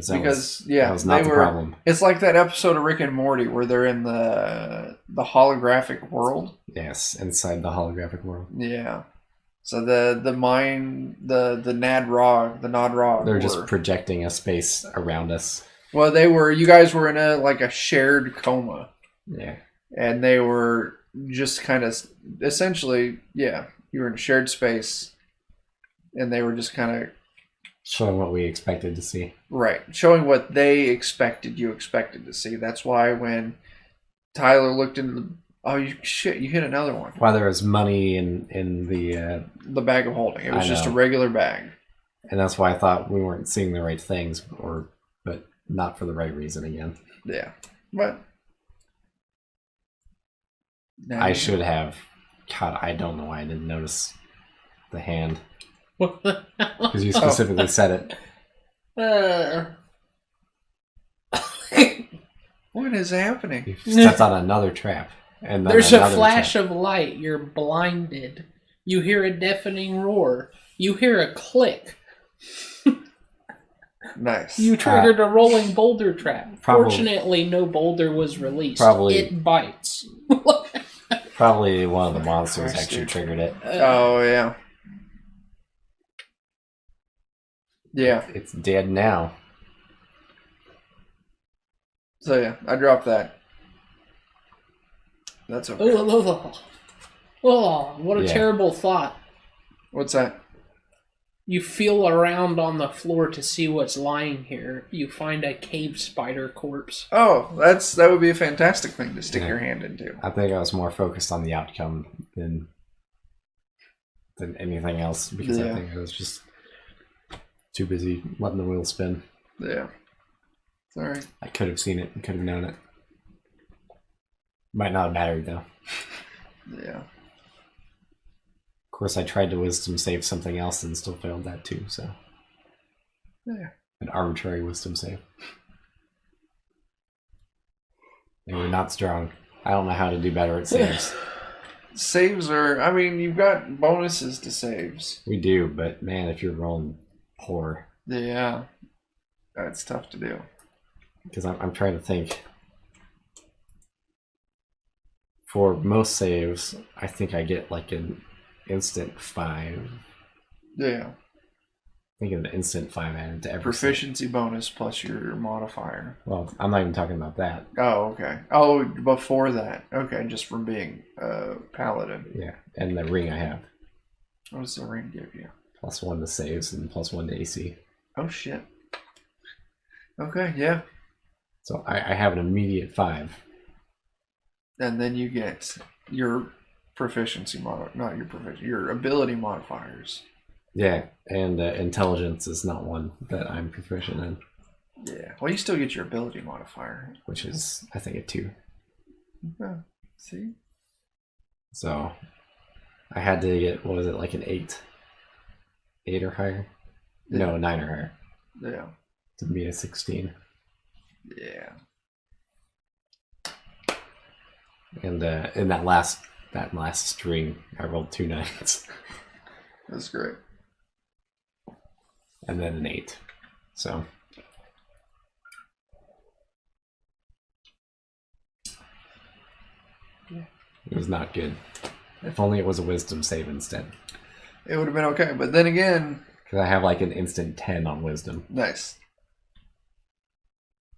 That was not the problem. It's like that episode of Rick and Morty where they're in the holographic world. Yes, inside the holographic world. Yeah. So the Nod-Rog. They're just projecting a space around us. Well, you guys were in a shared coma. Yeah. And they were just kind of, essentially, yeah, you were in a shared space. And they were just kind of showing what we expected to see. Right. Showing what they expected to see. That's why when Tyler looked into the... Oh, you hit another one. Why there was money in the bag of holding. It was just a regular bag. And that's why I thought we weren't seeing the right things, but not for the right reason again. Yeah. But... I should have... God, I don't know why I didn't notice the hand. Because you specifically said it. What is happening? You stepped on another trap. And then there's a flash of light. You're blinded. You hear a deafening roar. You hear a click. Nice. You triggered a rolling boulder trap. Probably, Fortunately, no boulder was released. Probably, it bites. Probably one of the monsters actually triggered it. Oh, yeah. Yeah. It's dead now. So, yeah, I dropped that. That's okay. Oh, what a terrible thought. What's that? You feel around on the floor to see what's lying here. You find a cave spider corpse. Oh, that would be a fantastic thing to stick your hand into. I think I was more focused on the outcome than anything else because I think I was just too busy letting the wheel spin. Yeah. Sorry. I could have seen it and could have known it. Might not have mattered though. Yeah. Of course, I tried to wisdom save something else and still failed that too, so. Yeah. An arbitrary wisdom save. They were not strong. I don't know how to do better at saves. Saves are, I mean, you've got bonuses to saves. We do, but man, if you're rolling poor. Yeah. That's tough to do. Because I'm trying to think. For most saves, I think I get like an instant 5. Yeah. I think an instant 5 added to every proficiency bonus plus your modifier. Well, I'm not even talking about that. Oh, okay. Oh, before that. Okay, just from being paladin. Yeah, and the ring I have. What does the ring give you? +1 to saves and +1 to AC. Oh, shit. Okay, yeah. So I have an immediate 5. And then you get your proficiency not your proficiency, your ability modifiers. Yeah, and intelligence is not one that I'm proficient in. Yeah, well, you still get your ability modifier, which is I think a 2. Yeah. See. So I had to get, what was it, like an 8 or higher? Yeah. No, 9 or higher. Yeah. To be a 16. Yeah. And in that last string, I rolled 2 9s. That's great. And then an 8. So yeah, it was not good. If only it was a wisdom save instead. It would have been okay, but then again, because I have like an instant 10 on wisdom. Nice.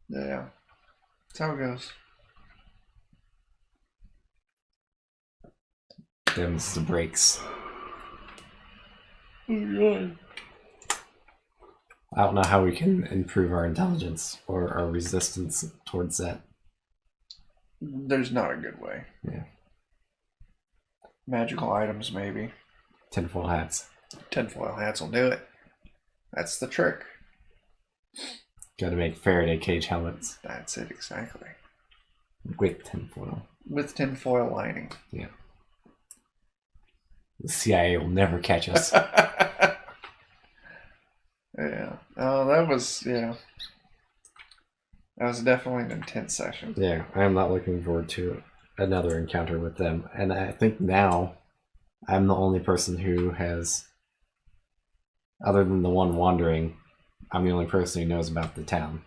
Yeah. That's how it goes. Them's the breaks. Oh, God. I don't know how we can improve our intelligence or our resistance towards that. There's not a good way. Yeah. Magical items, maybe. Tinfoil hats. Tinfoil hats will do it. That's the trick. Got to make Faraday cage helmets That's it, exactly. with tinfoil. With tinfoil lining. Yeah. The CIA will never catch us. Yeah. Oh, that was definitely an intense session. Yeah, I am not looking forward to another encounter with them. And I think now I'm the only person who has, other than the one wandering, I'm the only person who knows about the town.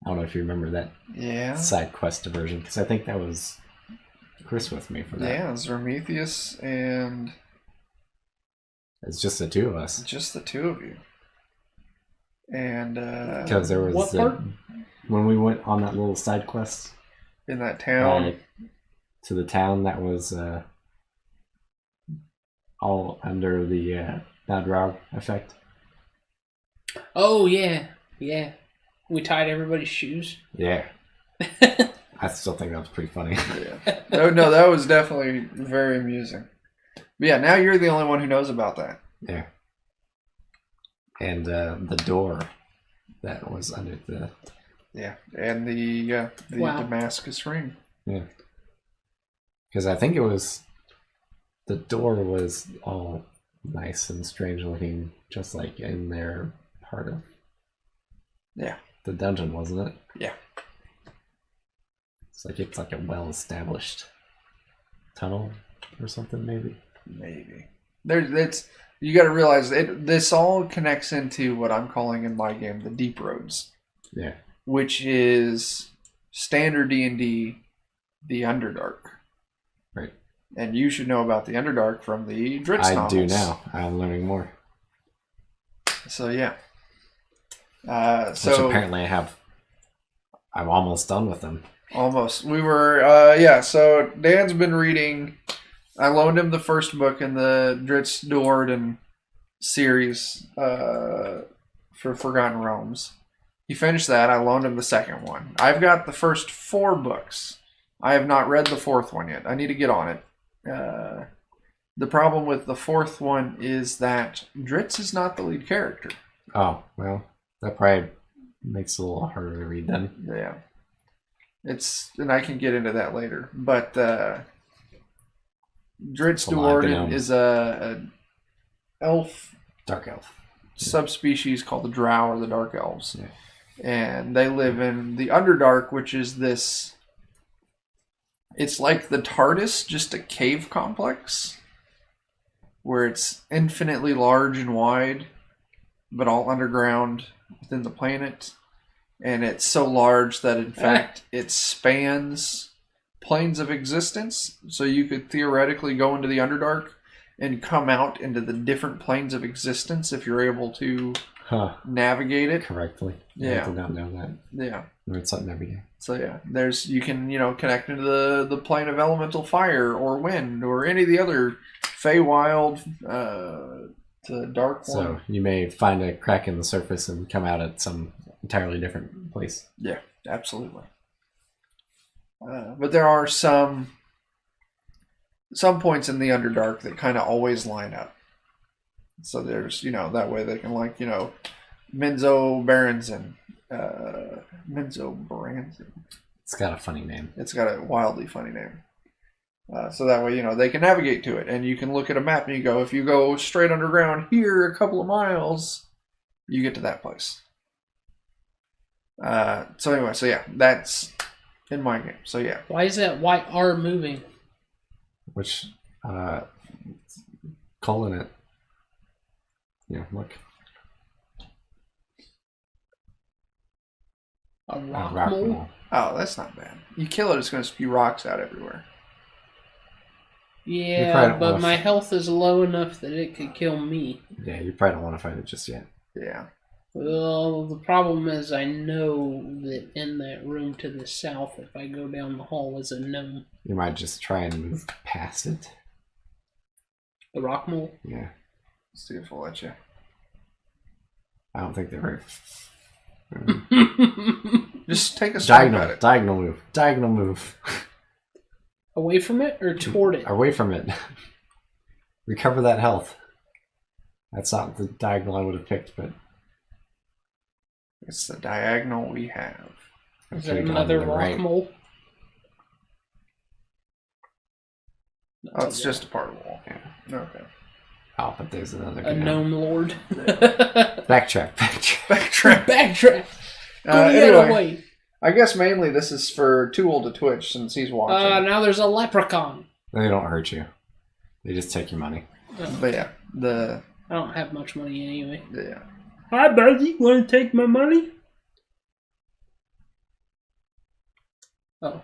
I don't know if you remember that Yeah. side quest diversion, because I think that was Chris with me for that. Yeah, it's Prometheus and It's just the two of us. just the two of you. And Because there was What part? when we went on that little side quest in that town, to the town that was all under the Nadrog effect. Oh yeah, yeah. We tied everybody's shoes. Yeah. I still think that was pretty funny. yeah. No, that was definitely very amusing. But yeah, now you're the only one who knows about that. Yeah. And the door that was under the... Yeah, and the Wow. Damascus ring. Yeah. Because I think it was... The door was all nice and strange looking, just like in their part of... Yeah. The dungeon, wasn't it? Yeah. It's like a well-established tunnel or something, maybe. Maybe. You got to realize this all connects into what I'm calling in my game the deep roads. Yeah. Which is standard D&D, the Underdark. Right. And you should know about the Underdark from the Dritz I novels. do now. I'm learning more. So yeah. Which apparently I'm almost done with them. Almost. We were, so Dan's been reading, I loaned him the first book in the Dritz Duorden series for Forgotten Realms. He finished that. I loaned him the second one. I've got the first 4 books. I have not read the 4th one yet. I need to get on it. The problem with the 4th one is that Dritz is not the lead character. Oh, well, that probably makes it a little harder to read then. Yeah. And I can get into that later. But Dritz Duorden is a elf Dark elf. subspecies called the Drow or the Dark Elves. Yeah. And they live in the Underdark, which is this... It's like the TARDIS, just a cave complex. Where it's infinitely large and wide, but all underground within the planet. And it's so large that, in fact, it spans planes of existence. So you could theoretically go into the Underdark and come out into the different planes of existence if you're able to navigate it correctly. Yeah. I did not know that. Yeah. Learn something every day. So yeah, you can connect into the plane of elemental fire or wind or any of the other Feywild to dark one. So you may find a crack in the surface and come out at some entirely different place. Yeah, absolutely. But there are some points in the Underdark that kind of always line up. So there's, that way they can Menzo Baranzan. Menzo Baranzan. It's got a funny name. It's got a wildly funny name. So that way, they can navigate to it. And you can look at a map and you go, if you go straight underground here a couple of miles, you get to that place. So anyway, so yeah, that's in my game. So yeah. Why is that white R moving? Which, calling it. Yeah, look. A rock Rock mole? mole. Oh, that's not bad. You kill it, it's going to spew rocks out everywhere. You probably Yeah, don't but wanna my health is low enough that it could kill me. Yeah, you probably don't want to fight it just yet. Yeah. Well, the problem is I know that in that room to the south, if I go down the hall, is a gnome. You might just try and move past it. The rock mole? Yeah. Let's see if we'll let you. I don't think they're very... Just take a swipe at it. Diagonal move. Diagonal move. Away from it or toward it? Away from it. Recover that health. That's not the diagonal I would have picked, but It's the diagonal we have. Is could've it gone another to the rock right. mole? Oh, it's just a part of the wall. Yeah. Okay. Oh, but there's another. A gnome lord. Backtrack. Backtrack. Backtrack. Go the other Anyway, way. I guess mainly this is for Tool to Twitch since he's watching. Now there's a leprechaun. They don't hurt you. They just take your money. But yeah, I don't have much money anyway. yeah. Hi, buddy. Want to take my money? Oh.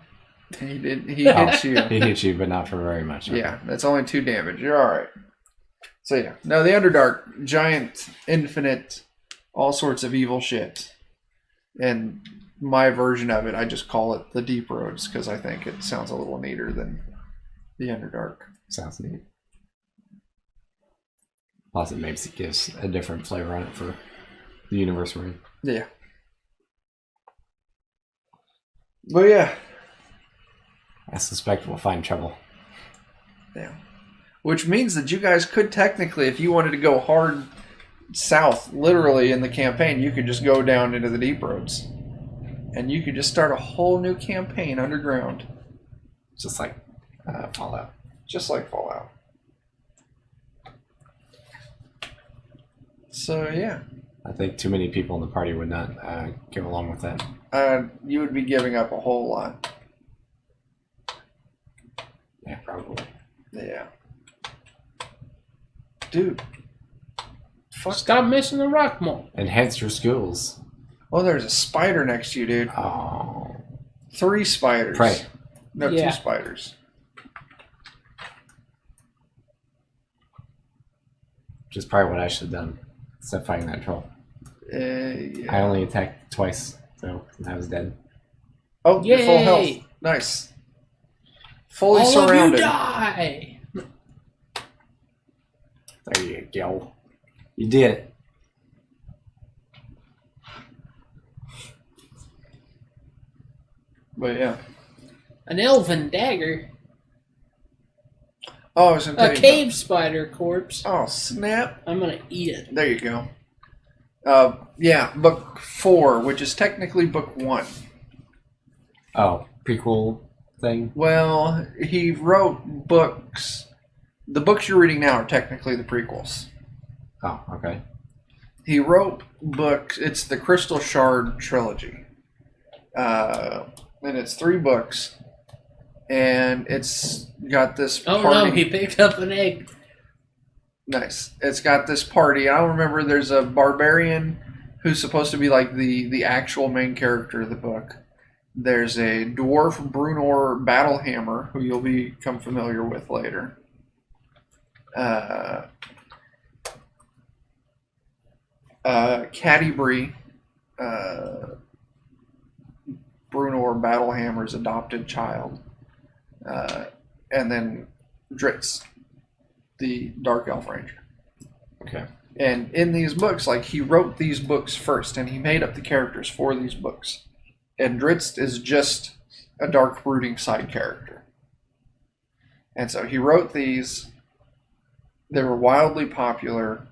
He hits you. He hits you, but not for very much. Yeah, that's only 2 damage. You're alright. So yeah. No, the Underdark, giant, infinite, all sorts of evil shit. And my version of it, I just call it the Deep Roads because I think it sounds a little neater than the Underdark. Sounds neat. Plus, it gives a different flavor on it for the universe we're in. Yeah. But yeah. I suspect we'll find trouble. Yeah. Which means that you guys could technically, if you wanted to go hard south, literally in the campaign, you could just go down into the Deep Roads. And you could just start a whole new campaign underground. Just like Fallout. Just like Fallout. So, yeah. I think too many people in the party would not go along with that. You would be giving up a whole lot. Yeah, probably. Yeah. Dude. Fuck. Stop missing the rock mole. Enhance your skills. Oh, there's a spider next to you, dude. Oh. 3 spiders. Pray. No, Yeah. 2 spiders. Which is probably what I should have done instead of fighting that troll. Yeah. I only attacked twice, so I was dead. Oh, you're full health. Yay! Nice. Fully All surrounded. of you die! There you go. You did it. But yeah. An elven dagger. Oh, I was gonna tell A you cave spider corpse. Oh, snap. I'm gonna eat it. There you go. Yeah, book 4, which is technically book 1. Oh, prequel thing? Well, he wrote books. The books you're reading now are technically the prequels. Oh, okay. He wrote books. It's the Crystal Shard trilogy. And it's 3 books. And it's got this Oh party. no, he picked up an egg. Nice. It's got this party. I don't remember. There's a barbarian who's supposed to be like the actual main character of the book. There's a dwarf Brunor Battlehammer who you'll become familiar with later. Catti-brie, Brunor Battlehammer's adopted child. And then Dritz, the Dark Elf Ranger. Okay. And in these books, like, he wrote these books first, and he made up the characters for these books. And Dritz is just a dark, brooding side character. And so he wrote these. They were wildly popular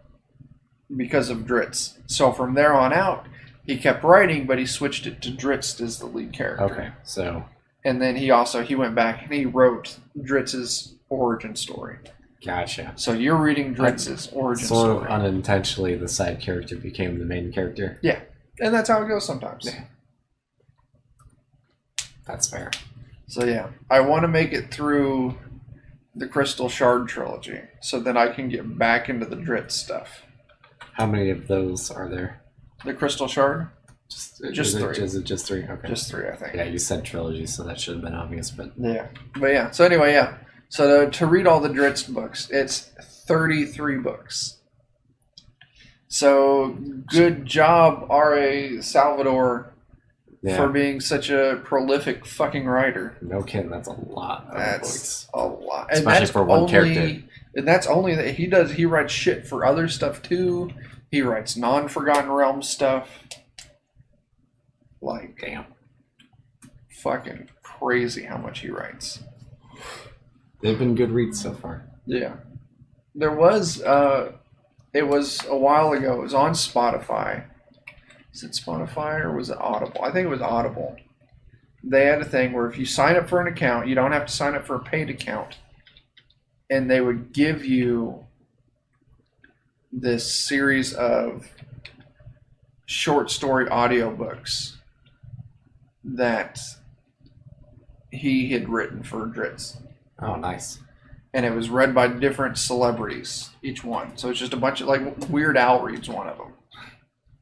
because of Dritz. So from there on out, he kept writing, but he switched it to Dritz as the lead character. Okay, so... And then he went back and he wrote Dritz's origin story. Gotcha. So you're reading Dritz's origin Sort story. of unintentionally, the side character became the main character. Yeah. And that's how it goes sometimes. Yeah. That's fair. So yeah, I want to make it through the Crystal Shard trilogy so that I can get back into the Dritz stuff. How many of those are there? The Crystal Shard? Just Just 3. Is it just 3? Okay. Just 3, I think. Yeah, you said trilogy, so that should have been obvious, but... Yeah. But yeah. So anyway, yeah. So to read all the Dritz books, it's 33 books. So good job, R.A. Salvador, Yeah. for being such a prolific fucking writer. No kidding, that's a lot of That's books. a lot. Especially that's for one only, character. And that's only that he writes shit for other stuff too. He writes non-Forgotten Realms stuff. Like, Damn. fucking crazy how much he writes. They've been good reads so far. Yeah. There was, it was a while ago. It was on Spotify. Is it Spotify or was it Audible? I think it was Audible. They had a thing where if you sign up for an account, you don't have to sign up for a paid account. And they would give you this series of short story audiobooks that he had written for Dritz. Oh, nice. And it was read by different celebrities, each one. So it's just a bunch of, like, Weird Al reads one of them.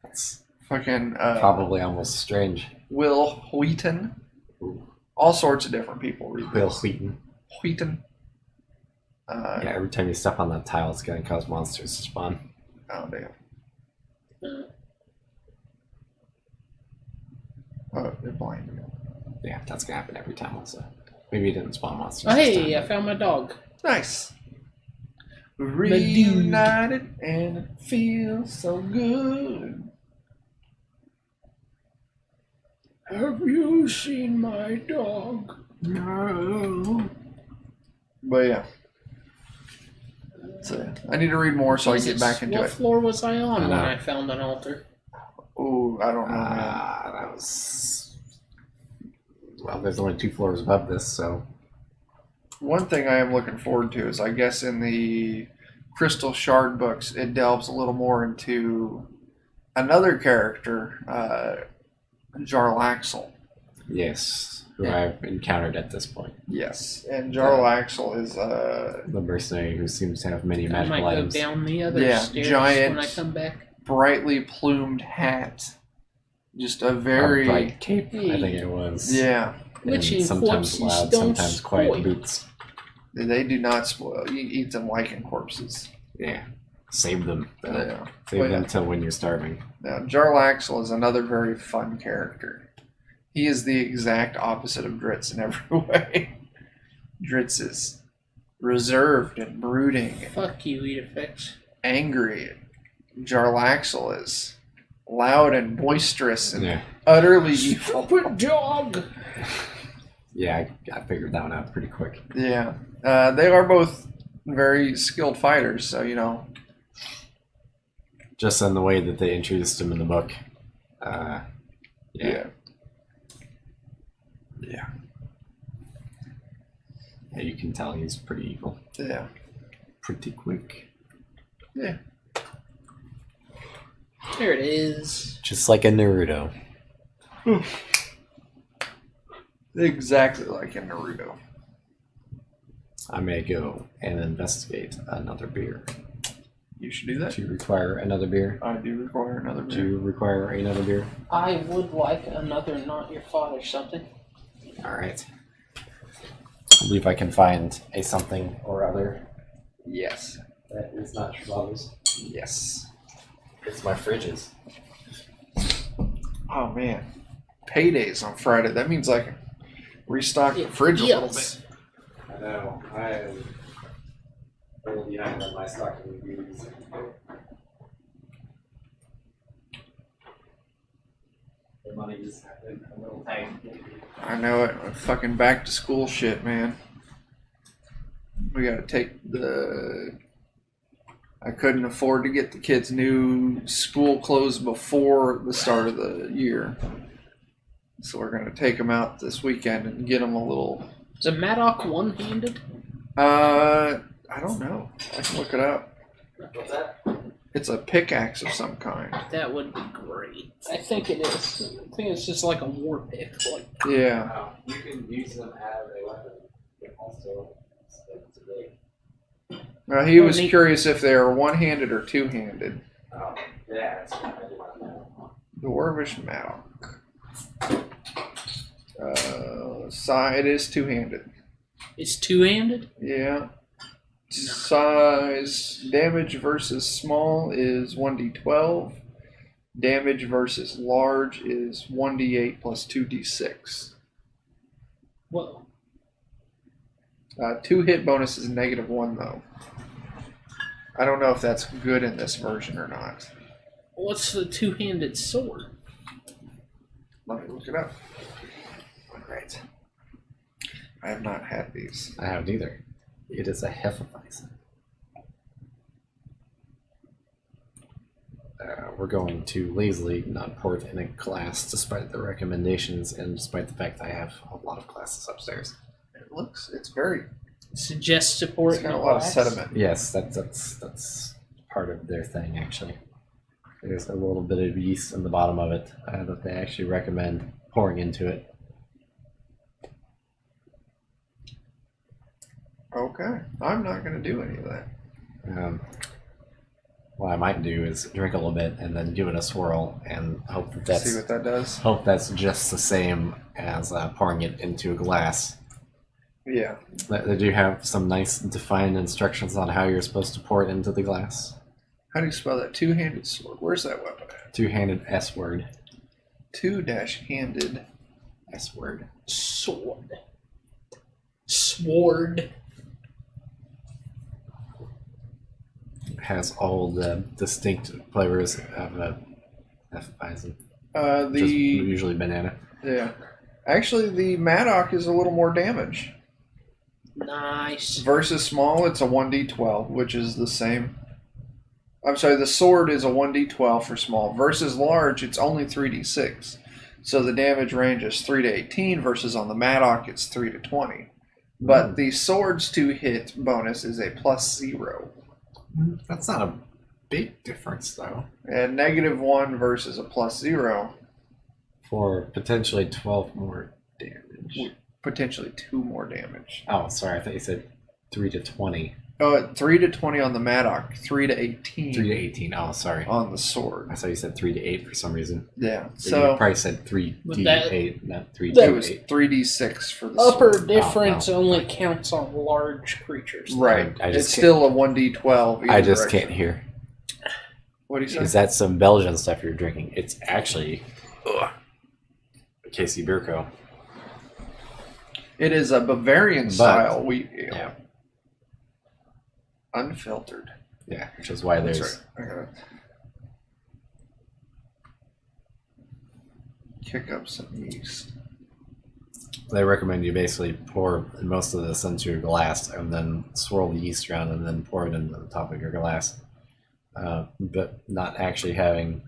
That's Fucking probably almost strange. Will Wheaton. Ooh. All sorts of different people read Bill this. Wheaton. Wheaton. Yeah, every time you step on that tile, it's going to cause monsters to spawn. Oh, damn. Oh, they're blinding me. Yeah, that's going to happen every time also. Maybe it didn't spawn monsters. Oh, this hey, time, I found my dog. Nice. Reunited and it feels so good. Have you seen my dog? No. But yeah. So, I need to read more so I can get back into what it. floor was I on I when know. I found an altar? Ooh, I don't know, man. That was... Well, there's only 2 floors above this, so... One thing I am looking forward to is, I guess, in the Crystal Shard books, it delves a little more into another character, Jarlaxle. Yes, who I've encountered at this point. Yes, and Jarlaxle is The mercenary who seems to have many I magical might go items. down the other Yeah, stairs giant- when I come back. brightly plumed hat. Just a A very bright cape, I think it was. yeah. And Witching sometimes corpses loud, don't sometimes quiet spoil. boots. They do not spoil. You eat them lichen corpses. Yeah. Save them. though. Yeah. Save Well, them yeah. till when you're starving. Now, Jarlaxle is another very fun character. He is the exact opposite of Dritz in every way. Dritz is reserved and brooding and Fuck you, Edifix. angry. Jarlaxle is loud and boisterous and Yeah. utterly evil. Stupid dog! Yeah, I figured that one out pretty quick. Yeah. They are both very skilled fighters, so, you know. Just in the way that they introduced him in the book. Yeah. Yeah, you can tell he's pretty evil. Yeah. Pretty quick. Yeah. There it is. Just like a Naruto. Exactly like in Naruto. I may go and investigate another beer. You should do that. Do you require another beer? I do require another Do beer. you require another beer? I would like another Not Your Father something. Alright. I believe I can find a something or other Yes. that is not Schwab's. Yes. It's my fridges. Oh, man. Paydays on Friday. That means I can restock the fridge a little bit. I know. I am a little behind on my stocking reviews. The money just happened a little tight. I know it. Fucking back to school shit, man. We gotta take the... I couldn't afford to get the kids new school clothes before the start of the year. So we're gonna take them out this weekend and get them a little... Is a Maddock one-handed? I don't know. I can look it up. What's that? It's a pickaxe of some kind. That would be great. I think it is. I think it's just like a war pick. Like, Yeah. You can use them as a weapon. Also, it's a great. He was curious if they are one-handed or two-handed. Yeah, it's I do want to know. Dwarvish Maddock. It is two-handed. it's two-handed? Yeah. Size damage versus small is 1d12. Damage versus large is 1d8 plus 2d6. Whoa. 2 hit bonus is -1 though. I don't know if that's good in this version or not. What's the two-handed sword? Let me look it up. Great. I have not had these. I haven't either. It is a Hefeweizen. we're going to lazily not port in a class despite the recommendations and despite the fact that I have a lot of classes upstairs. It's very... Suggest support. It's got a lot of sediment. Yes, that's part of their thing, actually. There's a little bit of yeast in the bottom of it that they actually recommend pouring into it. Okay. I'm not going to do any of that. What I might do is drink a little bit and then give it a swirl and hope that that's, See what that does? hope that's just the same as pouring it into a glass. Yeah. They do have some nice defined instructions on how you're supposed to pour it into the glass. How do you spell that? Two-handed sword. Where's that weapon at? Two-handed S word. Two-handed S word. Sword. Sword. Has all the distinct flavors of Hefeweizen. The Just usually banana. Yeah. Actually, the Maddock is a little more damage. Nice. Versus small, it's a 1d12, which is the same. I'm sorry, the sword is a 1d12 for small. Versus large, it's only 3d6. So the damage range is 3 to 18, versus on the Maddock, it's 3 to 20. But the sword's to hit bonus is a +0. That's not a big difference, though. And -1 versus a +0. For potentially 12 more damage. Potentially 2 more damage. Oh, sorry. I thought you said 3 to 20. Oh, 3 to 20 on the Maddock, 3 to 18 3 to 18. Oh, sorry. on the sword. I thought you said 3 to 8 for some reason. Yeah, So so you probably said 3 But D that- 8, not 3 it D was 8. 3d6 for the Upper sword. difference no. only counts on large creatures. Right, I just it's can't- still a 1d12. I either just direction. can't hear. What do you say? Is that some Belgian stuff you're drinking? It's actually Casey Birko. It is a Bavarian style wheat ale. Yeah. Unfiltered. Yeah, which is why That's there's... right. I gotta kick up some yeast. They recommend you basically pour most of this into your glass and then swirl the yeast around and then pour it into the top of your glass. But not actually having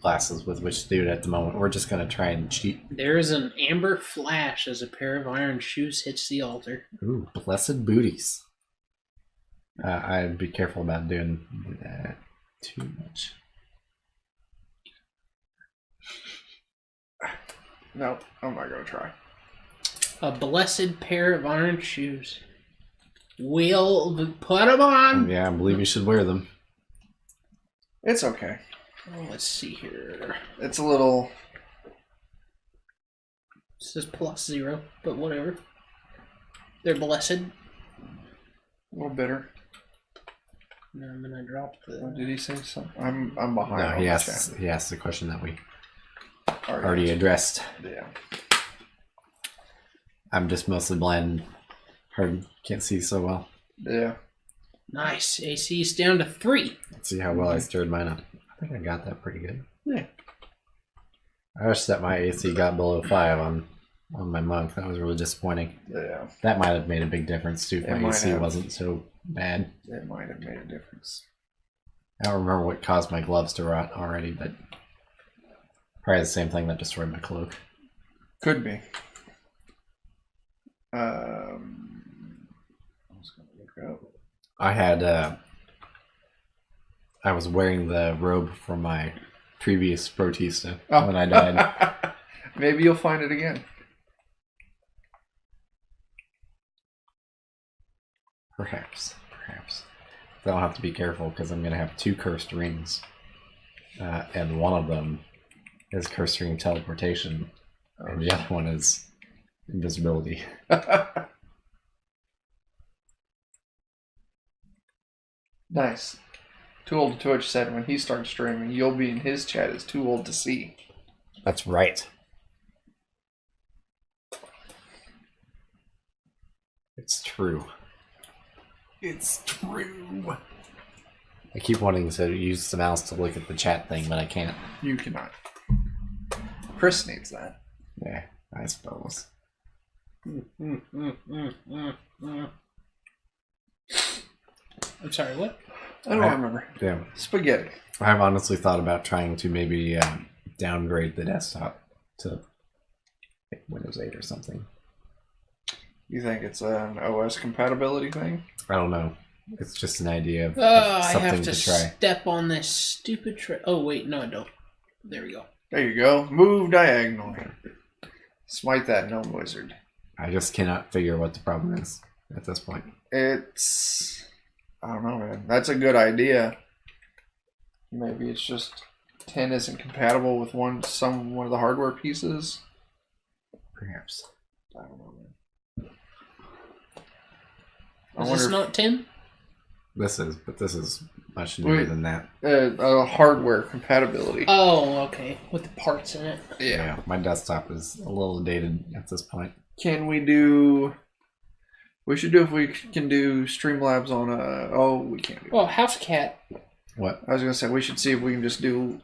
glasses with which to do it at the moment. We're just going to try and cheat. There is an amber flash as a pair of iron shoes hits the altar. Ooh, blessed booties. I'd be careful about doing that too much. No, I'm not gonna try. A blessed pair of iron shoes. We'll put them on. Yeah, I believe you should wear them. It's okay. Oh, let's see here. It's a little. It says +0, but whatever. They're blessed. A little bitter. No, I'm gonna drop Oh, the. did he say something? I'm behind. No, on he the asked chat. the question that we Alright. already addressed. Yeah. I'm just mostly blind. Hard, can't see so well. Yeah. Nice. AC is down to 3. Let's see how well I stirred mine up. I think I got that pretty good. Yeah. I wish that my AC got below 5 on my mug. That was really disappointing. Yeah. That might have made a big difference too if It my might AC have. wasn't so bad. It might have made a difference. I don't remember what caused my gloves to rot already, but probably the same thing that destroyed my cloak. Could be. I was gonna look up. I had I was wearing the robe from my previous protista when I died. Maybe you'll find it again. Perhaps. But I'll have to be careful because I'm going to have 2 cursed rings. And one of them is cursed ring teleportation. And the other one is invisibility. Nice. Too Old to Twitch said when he starts streaming, you'll be in his chat as Too Old to See. That's right. It's true. It's true. I keep wanting to use the mouse to look at the chat thing, but I can't. You cannot. Chris needs that. Yeah, I suppose. I'm sorry, what? I don't remember. Yeah. Spaghetti. I've honestly thought about trying to maybe downgrade the desktop to Windows 8 or something. You think it's an OS compatibility thing? I don't know. It's just an idea of I something have to try. step on this stupid Oh, wait, no, I don't. There we go. There you go. Move diagonally. Smite that gnome wizard. I just cannot figure what the problem is at this point. It's... I don't know, man. That's a good idea. Maybe it's just 10 isn't compatible with one of the hardware pieces. Perhaps. I don't know, man. Is this not 10? This is, but this is much newer than that. Hardware compatibility. Oh, okay. With the parts in it. Yeah, my desktop is a little dated at this point. Can we do... We should do if we can do Streamlabs on a... Oh, we can't do Well, House Cat. What? I was going to say, we should see if we can just do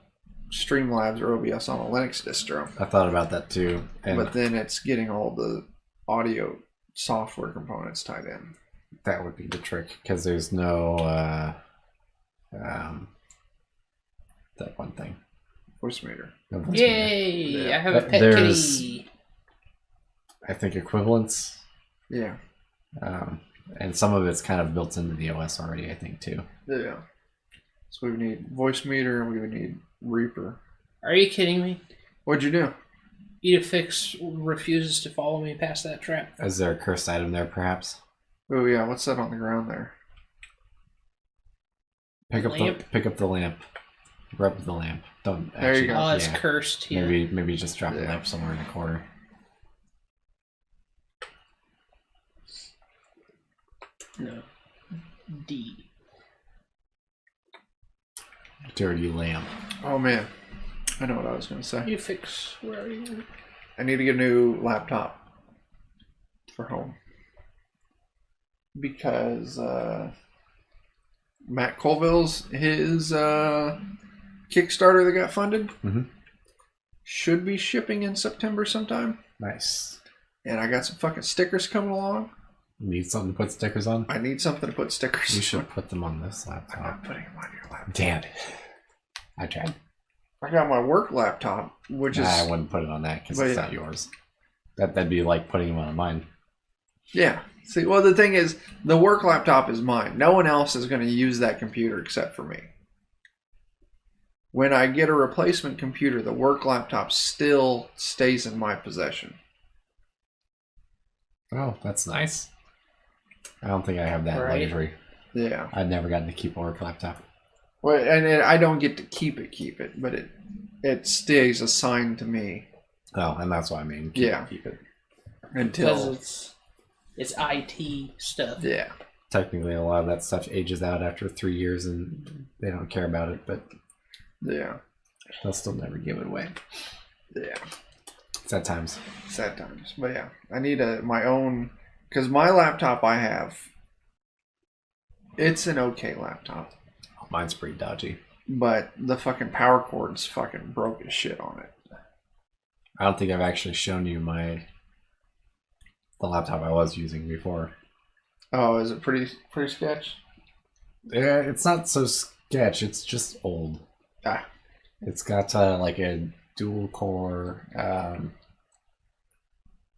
Streamlabs or OBS on a Linux distro. I thought about that too. But then it's getting all the audio software components tied in. That would be the trick, because there's no... that one thing. Voice meter. No voice meter. Yay! Yeah. I have a pet There's- kitty. I think equivalence. Yeah. And some of it's kind of built into the OS already, I think, too. Yeah. So we would need voice meter and we would need Reaper. Are you kidding me? What'd you do? Edifix refuses to follow me past that trap. Is there a cursed item there, perhaps? Oh yeah, what's that on the ground there? Pick up the lamp. Rub the lamp. Don't There you actually. go. Oh, it's yeah. cursed. Yeah. Maybe just drop the Yeah. lamp somewhere in the corner. No. D. Dirty lamp. Oh man, I know what I was going to say. Edifix, where are you? I need to get a new laptop for home. Because Matt Colville's, his Kickstarter that got funded Mhm. should be shipping in September sometime. Nice. And I got some fucking stickers coming along. Need something to put stickers on? I need something to put stickers You on. should put them on this I'm laptop. not putting them on your laptop. Damn it. I tried. I got my work laptop, which is... I wouldn't put it on that because But it's yeah. not yours. That'd be like putting them on mine. Yeah. See, well, the thing is, the work laptop is mine. No one else is going to use that computer except for me. When I get a replacement computer, the work laptop still stays in my possession. Oh, that's nice. I don't think I have that Right. luxury. Yeah. I've never gotten to keep a work laptop. Well, and I don't get to keep it, but it stays assigned to me Oh, and that's what I mean. Keep it. until... Because it's IT stuff. Yeah. Technically, a lot of that stuff ages out after 3 years and they don't care about it, but Yeah. they'll still never give it away. Yeah. Sad times. Sad times. But yeah, I need my own... Because my laptop I have, it's an okay laptop. Oh, mine's pretty dodgy. But the fucking power cord's fucking broke as shit on it. I don't think I've actually shown you the laptop I was using before. Oh, is it pretty sketch? Yeah, it's not so sketch. It's just old. Ah. It's got like a dual core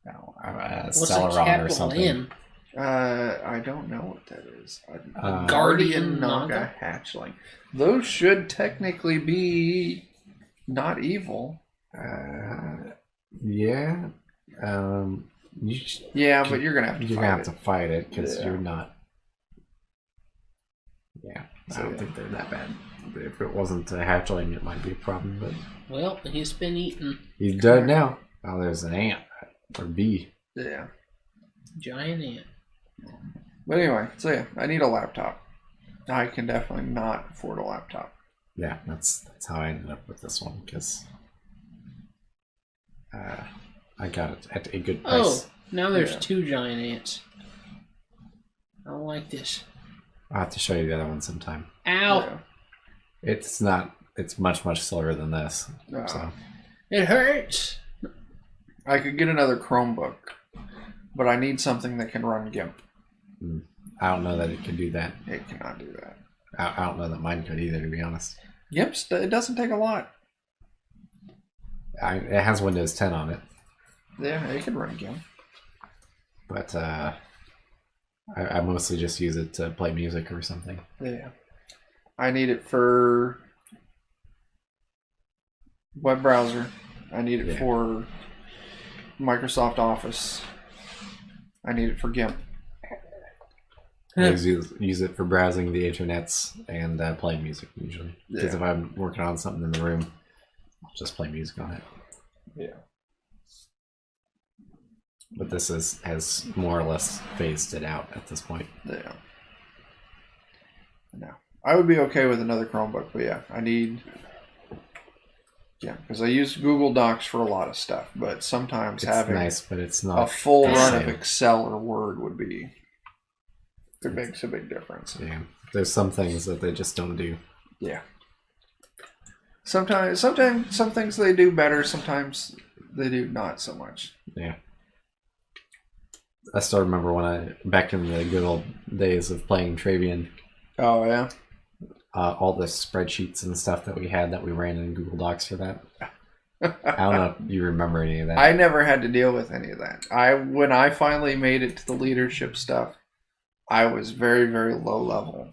What's a Celeron or capital something. N? I don't know what that is. Guardian Naga Naga? hatchling. Those should technically be not evil. Yeah. Yeah, but you're gonna have to You're fight gonna have it. to fight it because Yeah. you're not. Yeah, I don't think they're that bad. If it wasn't a hatchling, it might be a problem. But Well, he's been eaten. he's dead now. Oh, there's an ant or bee. Yeah. Giant ant. But anyway, so yeah, I need a laptop. I can definitely not afford a laptop. Yeah, that's how I ended up with this one because I got it at a good price. Oh, now there's Yeah. 2 giant ants. I don't like this. I'll have to show you the other one sometime. Ow! Yeah. It's not. It's much slower than this. So It hurts! I could get another Chromebook, but I need something that can run GIMP. I don't know that it can do that. It cannot do that. I don't know that mine could either, to be honest. Yep, it doesn't take a lot. It has Windows 10 on it. Yeah, it can run GIMP. But I mostly just use it to play music or something. Yeah. I need it for web browser. I need it for Microsoft Office. I need it for GIMP. I always use it for browsing the internets and playing music usually. Because if I'm working on something in the room, I'll just play music on it. Yeah. But this has more or less phased it out at this point. Yeah. No. I would be okay with another Chromebook, but yeah, I need... Yeah, because I use Google Docs for a lot of stuff, but sometimes it's having nice, but it's not a full run of Excel or Word would be... It makes a big difference. Yeah. There's some things that they just don't do. Yeah. Sometimes some things they do better, sometimes they do not so much. Yeah. I still remember back in the good old days of playing Travian. Oh, yeah? All the spreadsheets and stuff that we had that we ran in Google Docs for that. I don't know if you remember any of that. I never had to deal with any of that. When I finally made it to the leadership stuff, I was very, very low level.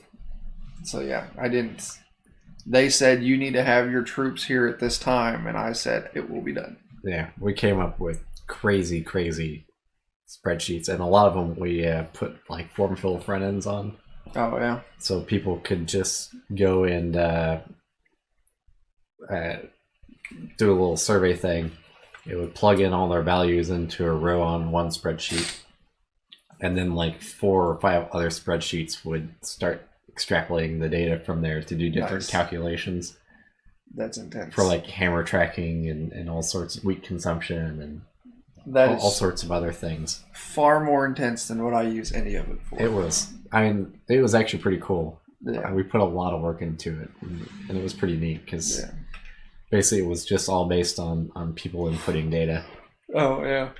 So yeah, I didn't... They said, you need to have your troops here at this time, and I said, it will be done. Yeah, we came up with crazy spreadsheets, and a lot of them we put like form fill front ends on. Oh, yeah. So people could just go and do a little survey thing. It would plug in all their values into a row on one spreadsheet. And then like 4 or 5 other spreadsheets would start extrapolating the data from there to do different calculations. That's intense. For like hammer tracking and all sorts of wheat consumption and all sorts of other things. Far more intense than what I use any of it for. It was. I mean, it was actually pretty cool. Yeah. We put a lot of work into it, and it was pretty neat because basically it was just all based on people inputting data. Oh, yeah.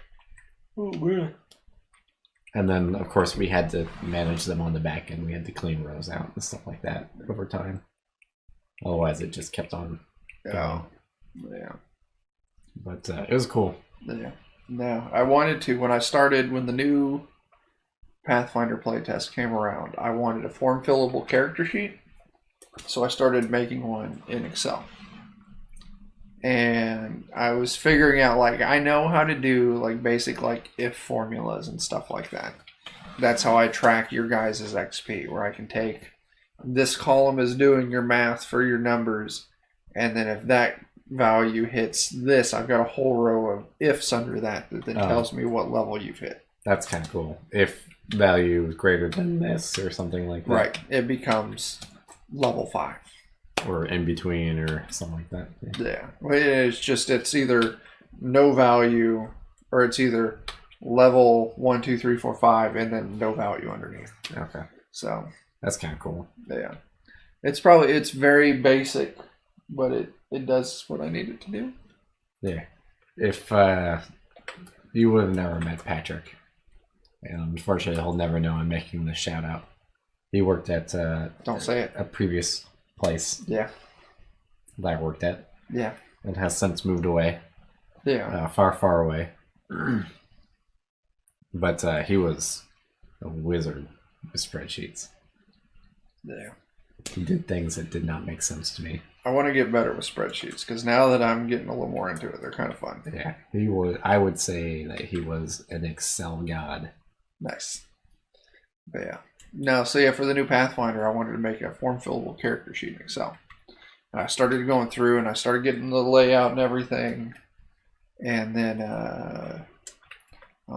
Oh, man. And then, of course, we had to manage them on the back end. We had to clean rows out and stuff like that over time. Otherwise, it just kept on going. Yeah. But it was cool. Yeah. No, I wanted to, when the new Pathfinder playtest came around, I wanted a form-fillable character sheet. So I started making one in Excel. And I was figuring out, like, I know how to do, like, basic, like, if formulas and stuff like that. That's how I track your guys' XP, where I can take this column is doing your math for your numbers, and then if that value hits this, I've got a whole row of ifs under that then tells me what level you've hit. That's kind of cool. If value is greater than this or something like that. Right. It becomes level 5. Or in between or something like that. Yeah. Well, it's either no value or it's either level 1, 2, 3, 4, 5 and then no value underneath. Okay. So that's kind of cool. Yeah. It's very basic, but it does what I need it to do. Yeah. If you would have never met Patrick, and unfortunately he'll never know I'm making this shout out. He worked at Don't say it. A previous place that I worked at. Yeah. And has since moved away. Yeah. Far away. But he was a wizard with spreadsheets. Yeah. He did things that did not make sense to me. I want to get better with spreadsheets because now that I'm getting a little more into it, they're kind of fun. Yeah. He was. I would say that he was an Excel god. Nice. But yeah. No, so yeah, for the new Pathfinder, I wanted to make a form-fillable character sheet in Excel. And I started going through, and I started getting the layout and everything. And then I'm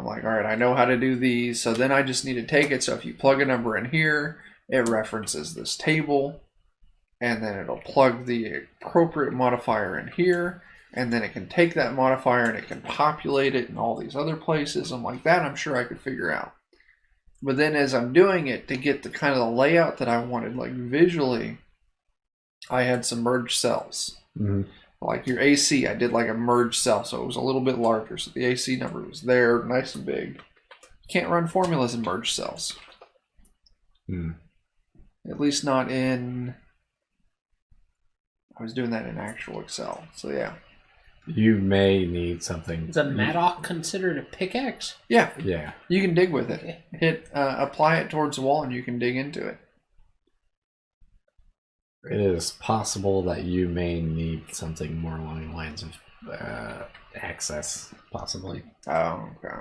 like, all right, I know how to do these. So then I just need to take it. So if you plug a number in here, it references this table. And then it'll plug the appropriate modifier in here. And then it can take that modifier and it can populate it in all these other places. I'm like, that I'm sure I could figure out. But then as I'm doing it, to get the kind of the layout that I wanted, like visually, I had some merged cells. Mm-hmm. Like your AC, I did like a merged cell, so it was a little bit larger. So the AC number was there, nice and big. You can't run formulas in merged cells. Mm. At least not in... I was doing that in actual Excel. So yeah. You may need something. Is a mattock considered a pickaxe? Yeah. Yeah. You can dig with it. Hit apply it towards the wall and you can dig into it. It is possible that you may need something more along the lines of access, possibly. Oh, okay.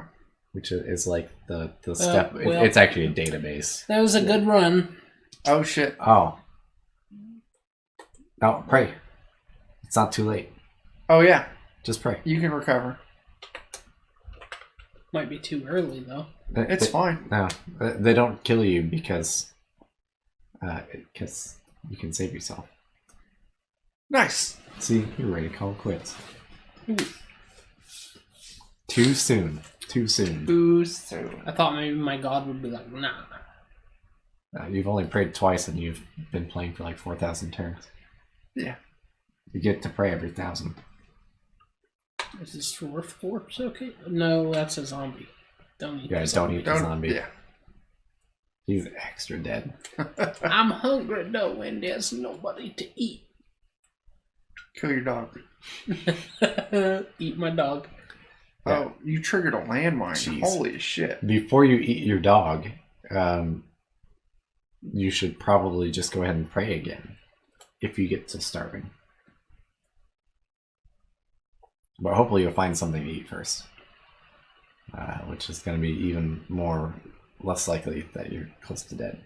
Which is like the step. Well, it's actually a database. That was a good run. Oh shit. Oh. No, pray. It's not too late. Oh yeah. Just pray. You can recover. Might be too early though. It's fine. No, they don't kill you because you can save yourself. Nice. See, you're ready to call it quits. Too soon. Too soon. Too soon. I thought maybe my god would be like, nah. You've only prayed twice and you've been playing for like 4,000 turns. Yeah. You get to pray every 1,000. Is this for corpse okay? No, that's a zombie. Don't eat You guys the don't eat the zombie. Yeah. He's extra dead. I'm hungry though, and there's nobody to eat. Kill your dog. Eat my dog. Oh, you triggered a landmine. Jeez. Holy shit. Before you eat your dog, you should probably just go ahead and pray again if you get to starving. But hopefully you'll find something to eat first, which is going to be even less likely that you're close to dead.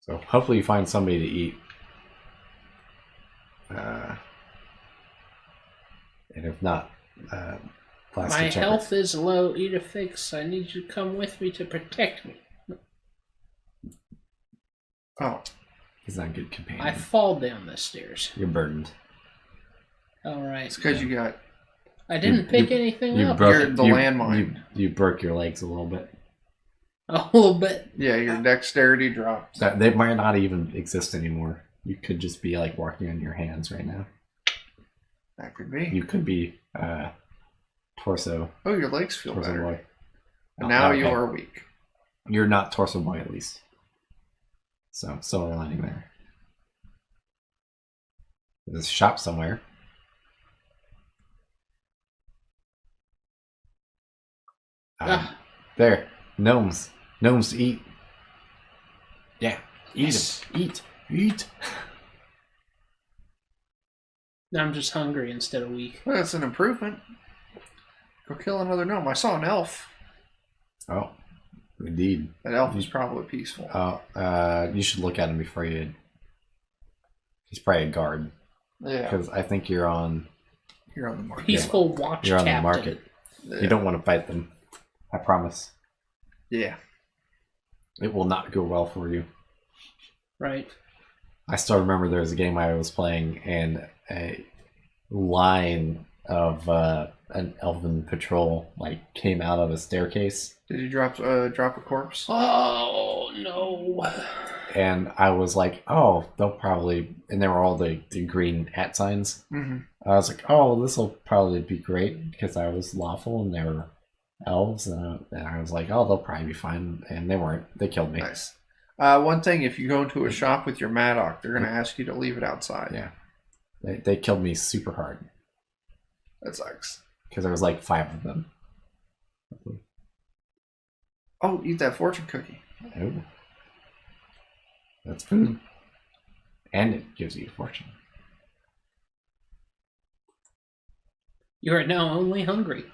So hopefully you find somebody to eat. And if not, plastic My checker. health is low. Eat a fix. I need you to come with me to protect me. Oh. He's not a good companion. I fall down the stairs. You're burdened. All right. It's because you got... I didn't pick anything up. You're the landmine. You broke your legs a little bit. A little bit. Yeah, your dexterity drops. They might not even exist anymore. You could just be like walking on your hands right now. That could be. You could be torso. Oh, your legs feel Torso better. boy. And now okay. you are weak. You're not torso boy at least. So silver lining there. There's a shop somewhere. There. Gnomes. Gnomes to eat. Yeah. Eat Yes. them. Eat. Eat. I'm just hungry instead of weak. Well, that's an improvement. Go kill another gnome. I saw an elf. Oh. Indeed. That elf is probably peaceful. You should look at him before you... He's probably a guard. Yeah. Because I think you're on... You're on the market. Peaceful watch You're on captain. the market. Yeah. You don't want to fight them. I promise. Yeah. It will not go well for you. Right. I still remember there was a game I was playing and a line of an elven patrol like came out of a staircase. Did you drop a corpse? Oh, no. And I was like, oh, they'll probably... And they were all the green @ signs. Mm-hmm. I was like, oh, this will probably be great because I was lawful and they were elves. And I was like, oh, they'll probably be fine. And they weren't. They killed me. Nice. One thing, if you go into a shop with your Maddock, they're going to ask you to leave it outside. Yeah. They killed me super hard That sucks. because there was like 5 of them. Oh, eat that fortune cookie. Oh. That's food. And it gives you a fortune. You are now only hungry.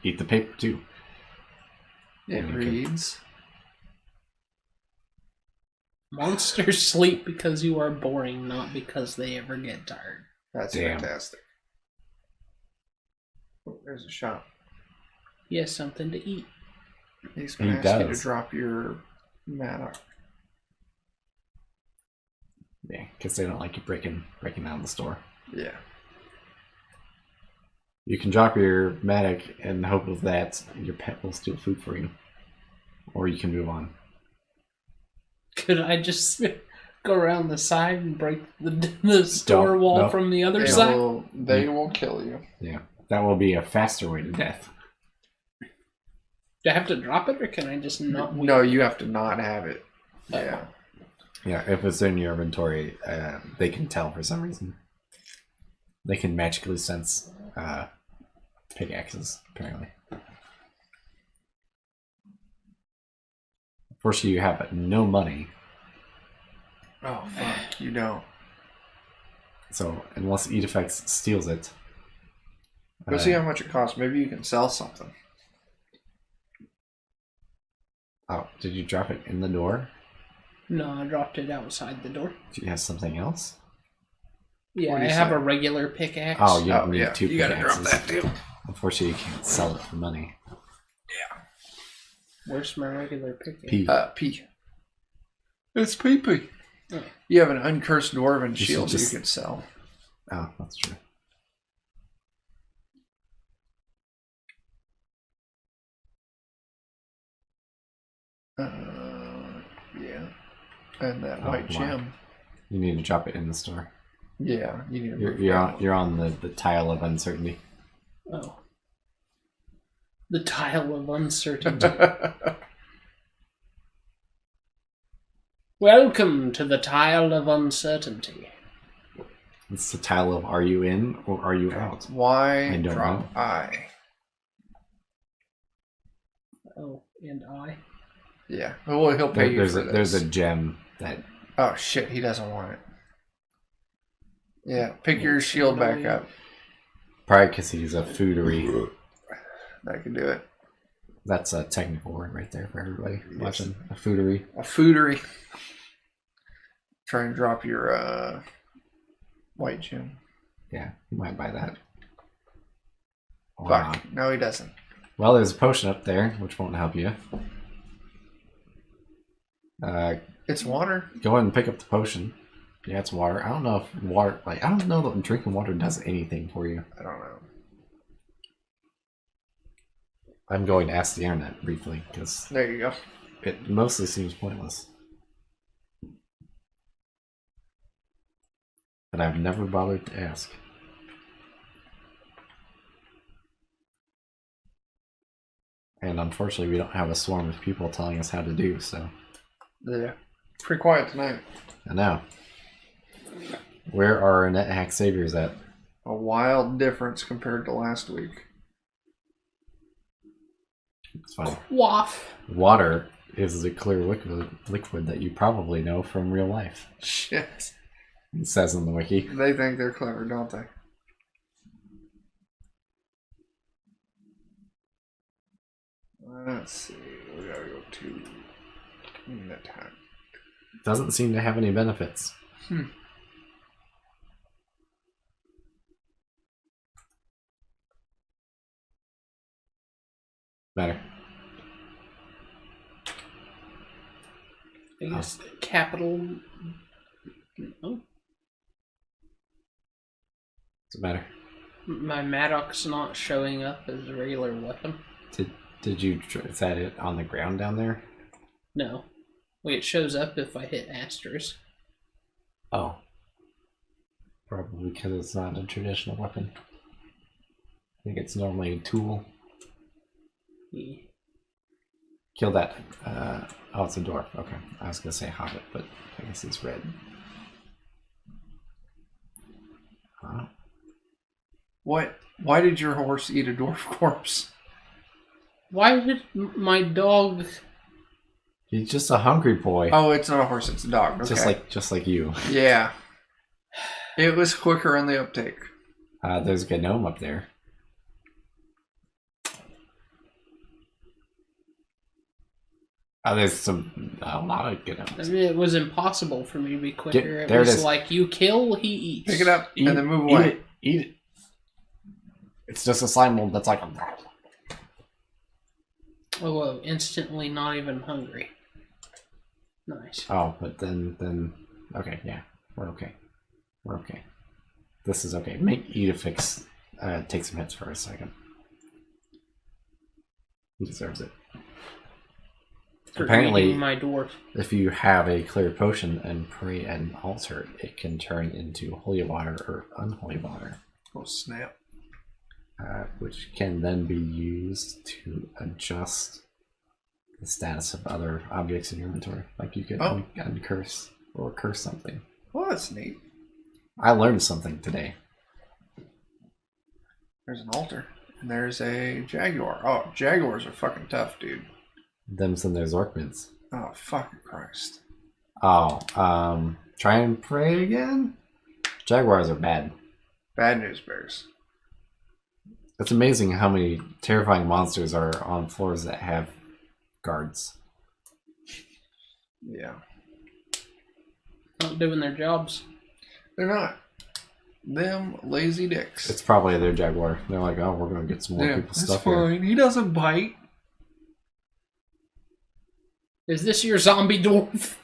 Eat the paper too. It Okay. reads. Monsters sleep because you are boring, not because they ever get tired. That's Damn. fantastic. Oh, there's a shop. He has something to eat. He's going He to ask you does. to drop your Maddock. Yeah, because they don't like you breaking down the store. Yeah. You can drop your Matic and hope of that your pet will steal food for you. Or you can move on. Could I just go around the side and break the store wall no. from the other They side? will kill you. Yeah. That will be a faster way to death. Do I have to drop it, or can I just not? No, you have to not have it. Oh. Yeah. Yeah, if it's in your inventory, they can tell for some reason. They can magically sense pickaxes, apparently. Unfortunately, you have no money. Oh, fuck. You don't. So, unless Edifex steals it... Go see how much it costs. Maybe you can sell something. Oh, did you drop it in the door? No, I dropped it outside the door. Do you have something else? Yeah, What do I you have say? a regular pickaxe. Oh, you don't need two You gotta pickaxes. drop that too. Unfortunately, you can't sell it for money. Where's my regular pickaxe? P. P. It's PP. Oh. You have an uncursed dwarven You should shield just- you could sell. Oh, that's true. Yeah. And that Oh, white wow. gem. You need to drop it in the store. Yeah, you need to move You're on the tile of uncertainty. Oh. The tile of uncertainty. Welcome to the tile of uncertainty. It's the tile of are you in or are you out? Why I don't drop know. I? Oh, and I. Yeah. Well, he'll pay you for There's this. a gem that Oh, shit. He doesn't want it. Yeah. Pick your shield back up. probably because he's a foodery. That could do it. That's a technical word right there for everybody Yes. watching. A foodery. A foodery. Try and drop your white gem. Yeah, you might buy that. Or Fuck. not. No, he doesn't. Well, there's a potion up there, which won't help you. It's water. Go ahead and pick up the potion. Yeah, it's water. I don't know if water, I don't know that drinking water does anything for you. I don't know. I'm going to ask the internet briefly, because There you go. it mostly seems pointless. But I've never bothered to ask. And unfortunately, we don't have a swarm of people telling us how to do, so... Yeah. Pretty quiet tonight. I know. Where are our NetHack saviors at? A wild difference compared to last week. It's fine. Waff. Water is the clear liquid that you probably know from real life. Shit. It says in the wiki. They think they're clever, don't they? Let's see. We gotta go to NetHack. Doesn't seem to have any benefits. Better. I guess capital. Oh, What's the matter? my Maddox not showing up as a regular weapon. Did you... Is that it on the ground down there? No. Wait, it shows up if I hit asterisk. Oh. Probably because it's not a traditional weapon. I think it's normally a tool. Yeah. Kill that. Oh, it's a dwarf. Okay. I was going to say hobbit, but I guess it's red. Huh? What? Why did your horse eat a dwarf corpse? Why did my dog? He's just a hungry boy. Oh, it's not a horse, it's a dog. Okay. Just like you. Yeah. It was quicker on the uptake. There's a gnome up there. There's a lot of good I gnomes. mean, it was impossible for me to be quicker. There it was is. like you kill, he eats. Pick it up Eat and then move Eat away. it. Eat it. It's just a slime mold that's like a... Oh, whoa! Instantly, not even hungry. Nice. Oh, but then... Okay, yeah. We're okay. We're okay. This is okay. Make Edifix take some hits for a second. He deserves it. For Apparently, eating my dwarf. if you have a clear potion and pray at an altar, it can turn into holy water or unholy water, Oh, snap. which can then be used to adjust the status of other objects in your inventory. Like you could uncurse or curse something. Well, that's neat. I learned something today. There's an altar. And there's a jaguar. Oh, jaguars are fucking tough, dude. Them's and there's orcmids. Oh, fucking Christ. Oh, try and pray again? Jaguars are bad. Bad news bears. It's amazing how many terrifying monsters are on floors that have guards. Yeah. Not doing their jobs. They're not. Them lazy dicks. It's probably their jaguar. They're like, oh, we're going to get some more people's that's stuff fine. here. He doesn't bite. Is this your zombie dwarf?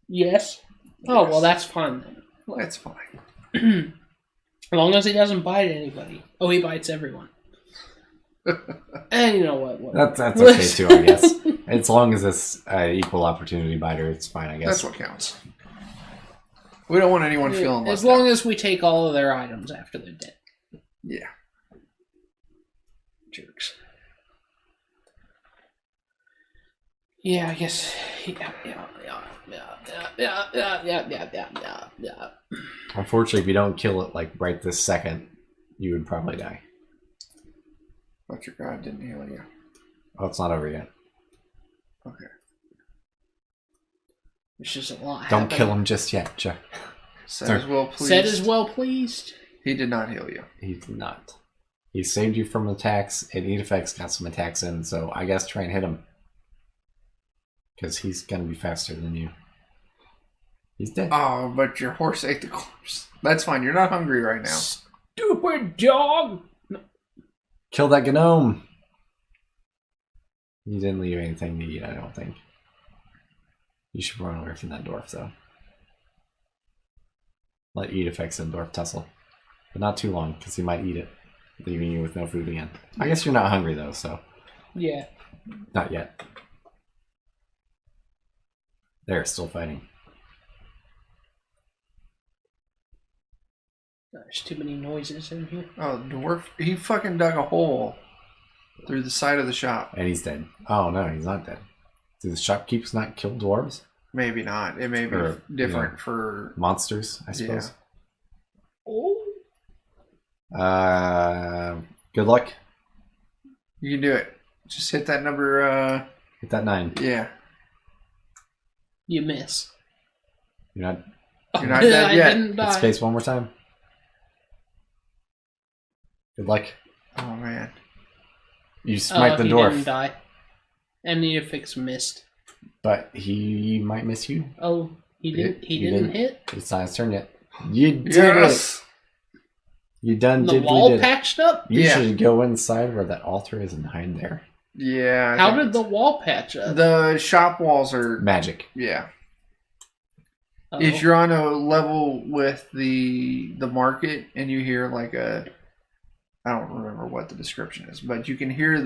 Yes. Oh, well, that's fine then. That's fine. As long as he doesn't bite anybody. Oh, he bites everyone. And you know what? That's okay too, I guess. As long as it's equal opportunity biter, it's fine, I guess. That's what counts. We don't want anyone feeling left as long as we take all of their items after they're dead. Yeah. Jerks. Yeah, I guess. Yeah. Unfortunately, if you don't kill it like right this second, you would probably die. But your god didn't heal you. Oh, it's not over yet. Okay. It's just a lot. Don't kill him just yet, Chuck. Said as well pleased. Said as well pleased. He did not heal you. He did not. He saved you from attacks, and Edifex got some attacks in, so I guess try and hit him. Because he's going to be faster than you. He's dead. Oh, but your horse ate the corpse. That's fine. You're not hungry right now. Stupid dog! Kill that gnome! He didn't leave anything to eat, I don't think. You should run away from that dwarf, though. Let Edifex and dwarf tussle. But not too long, because he might eat it, leaving you with no food again. I guess you're not hungry, though, so... Yeah. Not yet. They're still fighting. There's too many noises in here. Oh, dwarf. He fucking dug a hole through the side of the shop. And he's dead. Oh, no, he's not dead. Do the shopkeepers not kill dwarves? Maybe not. It may be Or, different for... Monsters, I suppose. Oh. Good luck. You can do it. Just hit that number, Hit that 9. yeah. You miss. You're not... You're not dead yet. I didn't die. Hit space one more time. Good luck. Oh, man. You smite the he dwarf. didn't die. And Neofix missed. But he might miss you. Oh, he didn't. He You didn't hit. It's not his turn yet. You did Yes! it. You done The diddly wall did. patched up. You Yeah. should go inside where that altar is and hide there. Yeah. I How think did the wall patch up? the shop walls are... Magic. Yeah. Oh. If you're on a level with the market and you hear like a... I don't remember what the description is, but you can hear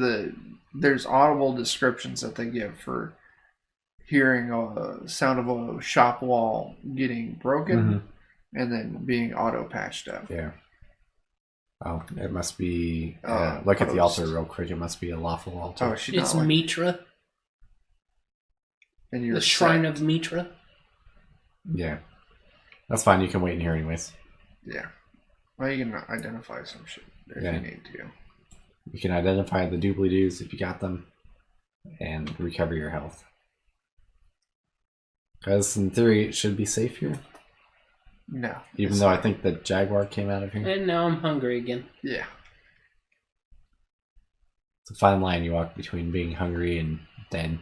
there's audible descriptions that they give for hearing a sound of a shop wall getting broken and then being auto patched up. Yeah. Oh, it must be... Oh, look at the post. altar real quick. It must be a lawful altar. Oh, she's it's not like, Mitra, and you're the shrine set. of Mitra. Yeah. That's fine. You can wait in here anyways. Yeah. Well, you can identify some shit if Yeah. you need to. You can identify the doobly-doos if you got them and recover your health. Because in theory, it should be safe here. No. Even it's though I not. think the jaguar came out of here. And now I'm hungry again. Yeah. It's a fine line you walk between being hungry and dead.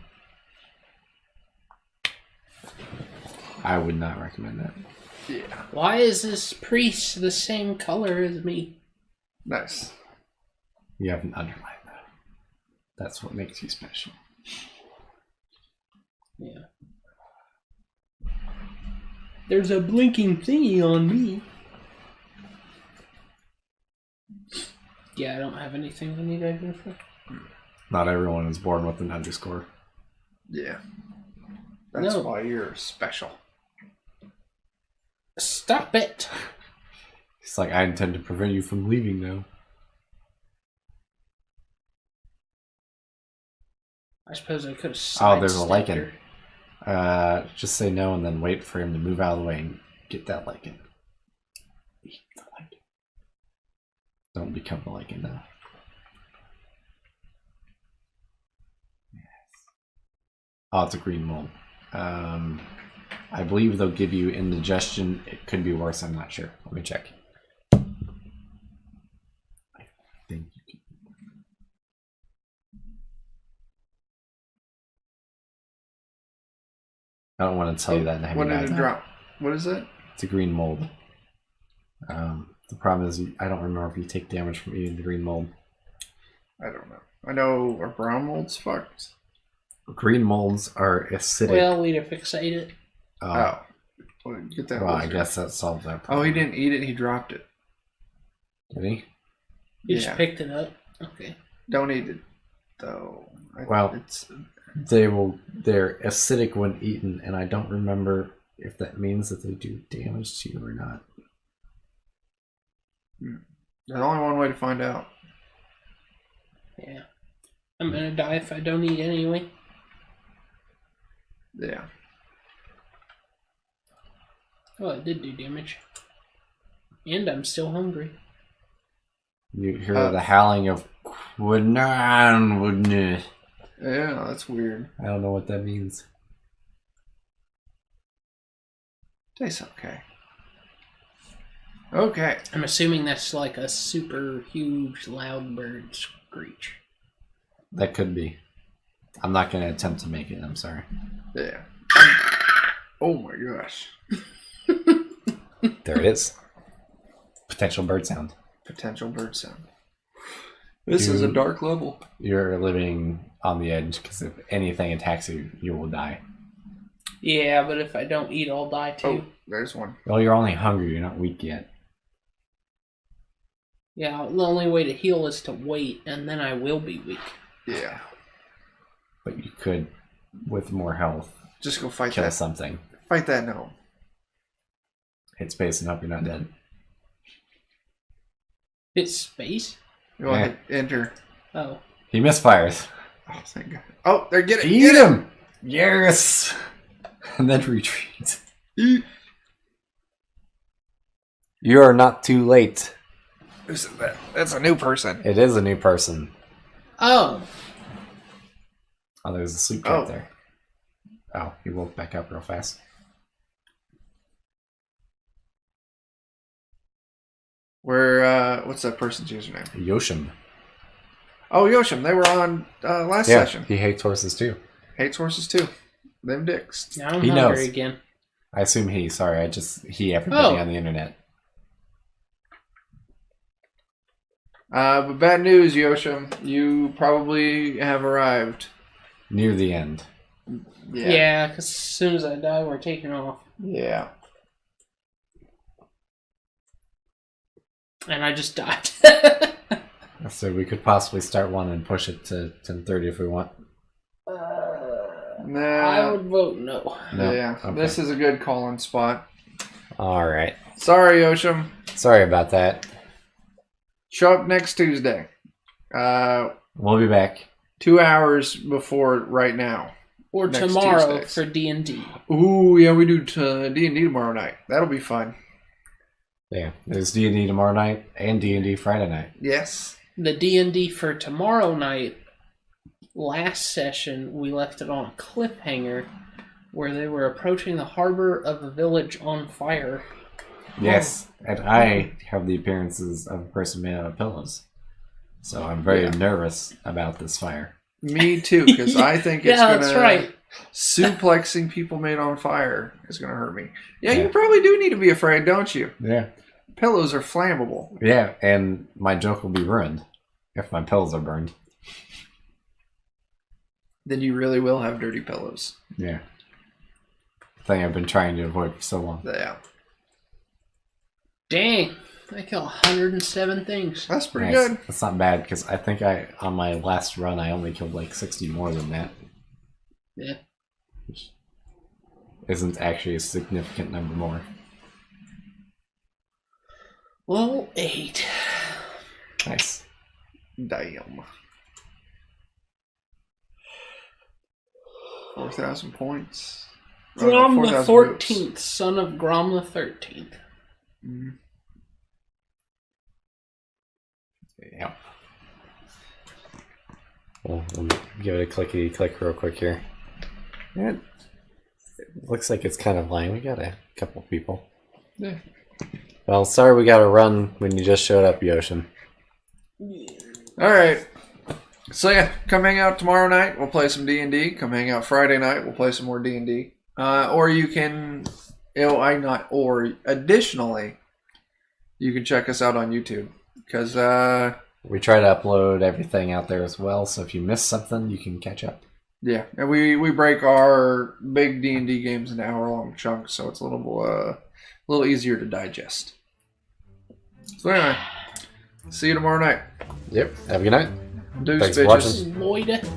I would not recommend that. Yeah. Why is this priest the same color as me? Nice. You have an underline, though. That's what makes you special. Yeah. There's a blinking thingy on me. Yeah, I don't have anything I need to identify. Not everyone is born with an underscore. Yeah. That's No. why you're special. Stop it! It's like, I intend to prevent you from leaving now. I suppose I could have. Oh, there's a lichen. Just say no and then wait for him to move out of the way and get that lichen. Eat the lichen. Don't become the lichen now. Yes. Oh, it's a green mold. I believe they'll give you indigestion. It could be worse. I'm not sure. Let me check. I think you can. I don't want to tell you that. When did it drop? What is it? It's a green mold. The problem is I don't remember if you take damage from eating the green mold. I don't know. I know our brown mold's fucked. Green molds are acidic. Well, we'd have fixated it. Oh. Well, get that. Well, I guess that solves that problem. Oh, he didn't eat it. He dropped it. Did he? You just picked it up. Okay. Don't eat it, though. Well, they're acidic when eaten, and I don't remember if that means that they do damage to you or not. There's only one way to find out. Yeah. I'm gonna die if I don't eat anyway. Yeah. Oh, it did do damage. And I'm still hungry. You hear the howling of Quinnan. Yeah, that's weird. I don't know what that means. Tastes okay. Okay. I'm assuming that's like a super huge loud bird screech. That could be. I'm not going to attempt to make it. I'm sorry. Yeah. Oh my gosh. There it is. Potential bird sound. Potential bird sound. This is a dark level. You're living on the edge because if anything attacks you, you will die. Yeah, but if I don't eat, I'll die too. Oh, there's one. Well, you're only hungry. You're not weak yet. Yeah, the only way to heal is to wait, and then I will be weak. Yeah. But you could, with more health, just go fight kill that. something. Fight that gnome. Hit space and hope you're not dead. Hit space? You want to enter. Oh. He misfires. Oh, thank God. Oh, they're getting Eat him! Yes! And then retreat. Eat. You are not too late. Who's that? That's a new person. It is a new person. Oh. Oh, there's a sleep trap there. Oh, he woke back up real fast. What's that person's username? Yoshim. Oh, Yoshim. They were on last session. He hates horses too. Hates horses too. Them dicks. Now I'm He hungry knows. again. I assume sorry, everybody Oh. on the internet. But bad news, Yoshim. You probably have arrived. Near the end. Yeah, because as soon as I die, we're taking off. Yeah. And I just died. So we could possibly start one and push it to 10:30 if we want. Nah. I would vote no. No? Yeah. Okay. This is a good call-in spot. Alright. Sorry, Yoshim. Sorry about that. Show up next Tuesday. We'll be back. 2 hours before right now. Or Next tomorrow Tuesdays. for D&D. Ooh, yeah, we do D&D tomorrow night. That'll be fun. Yeah. There's D&D tomorrow night and D&D Friday night. Yes. The D&D for tomorrow night, last session, we left it on a cliffhanger where they were approaching the harbor of a village on fire. Yes. And I have the appearances of a person made out of pillows. So I'm very nervous about this fire. Me too, because I think it's Yeah, gonna that's right. suplexing people made on fire is gonna hurt me. Yeah, you probably do need to be afraid, don't you? Yeah. Pillows are flammable. Yeah, and my joke will be ruined if my pillows are burned. Then you really will have dirty pillows. Yeah. Thing I've been trying to avoid for so long. Yeah. Dang, I killed 107 things. That's pretty Nice. good. That's not bad because I think on my last run I only killed like 60 more than that. Yeah. Which isn't actually a significant number more. Well, 8. Nice. Damn. 4,000 points. Grom the 4,000 14th, votes. son of Grom the 13th. Mhm. Yeah. We'll give it a clickety click real quick here. Yeah, it looks like it's kind of lying. We got a couple people. Yeah. Well, sorry we got to run when you just showed up, Yoshin. All right. So yeah, come hang out tomorrow night. We'll play some D&D. Come hang out Friday night. We'll play some more D&D. Or you can, additionally, you can check us out on YouTube because we try to upload everything out there as well. So if you miss something, you can catch up. yeah, and we break our big D&D games into hour-long chunks, so it's a little easier to digest. So anyway, see you tomorrow night. Yep. Have a good night. Deuce, Thanks for bitches. watching. Lloyd.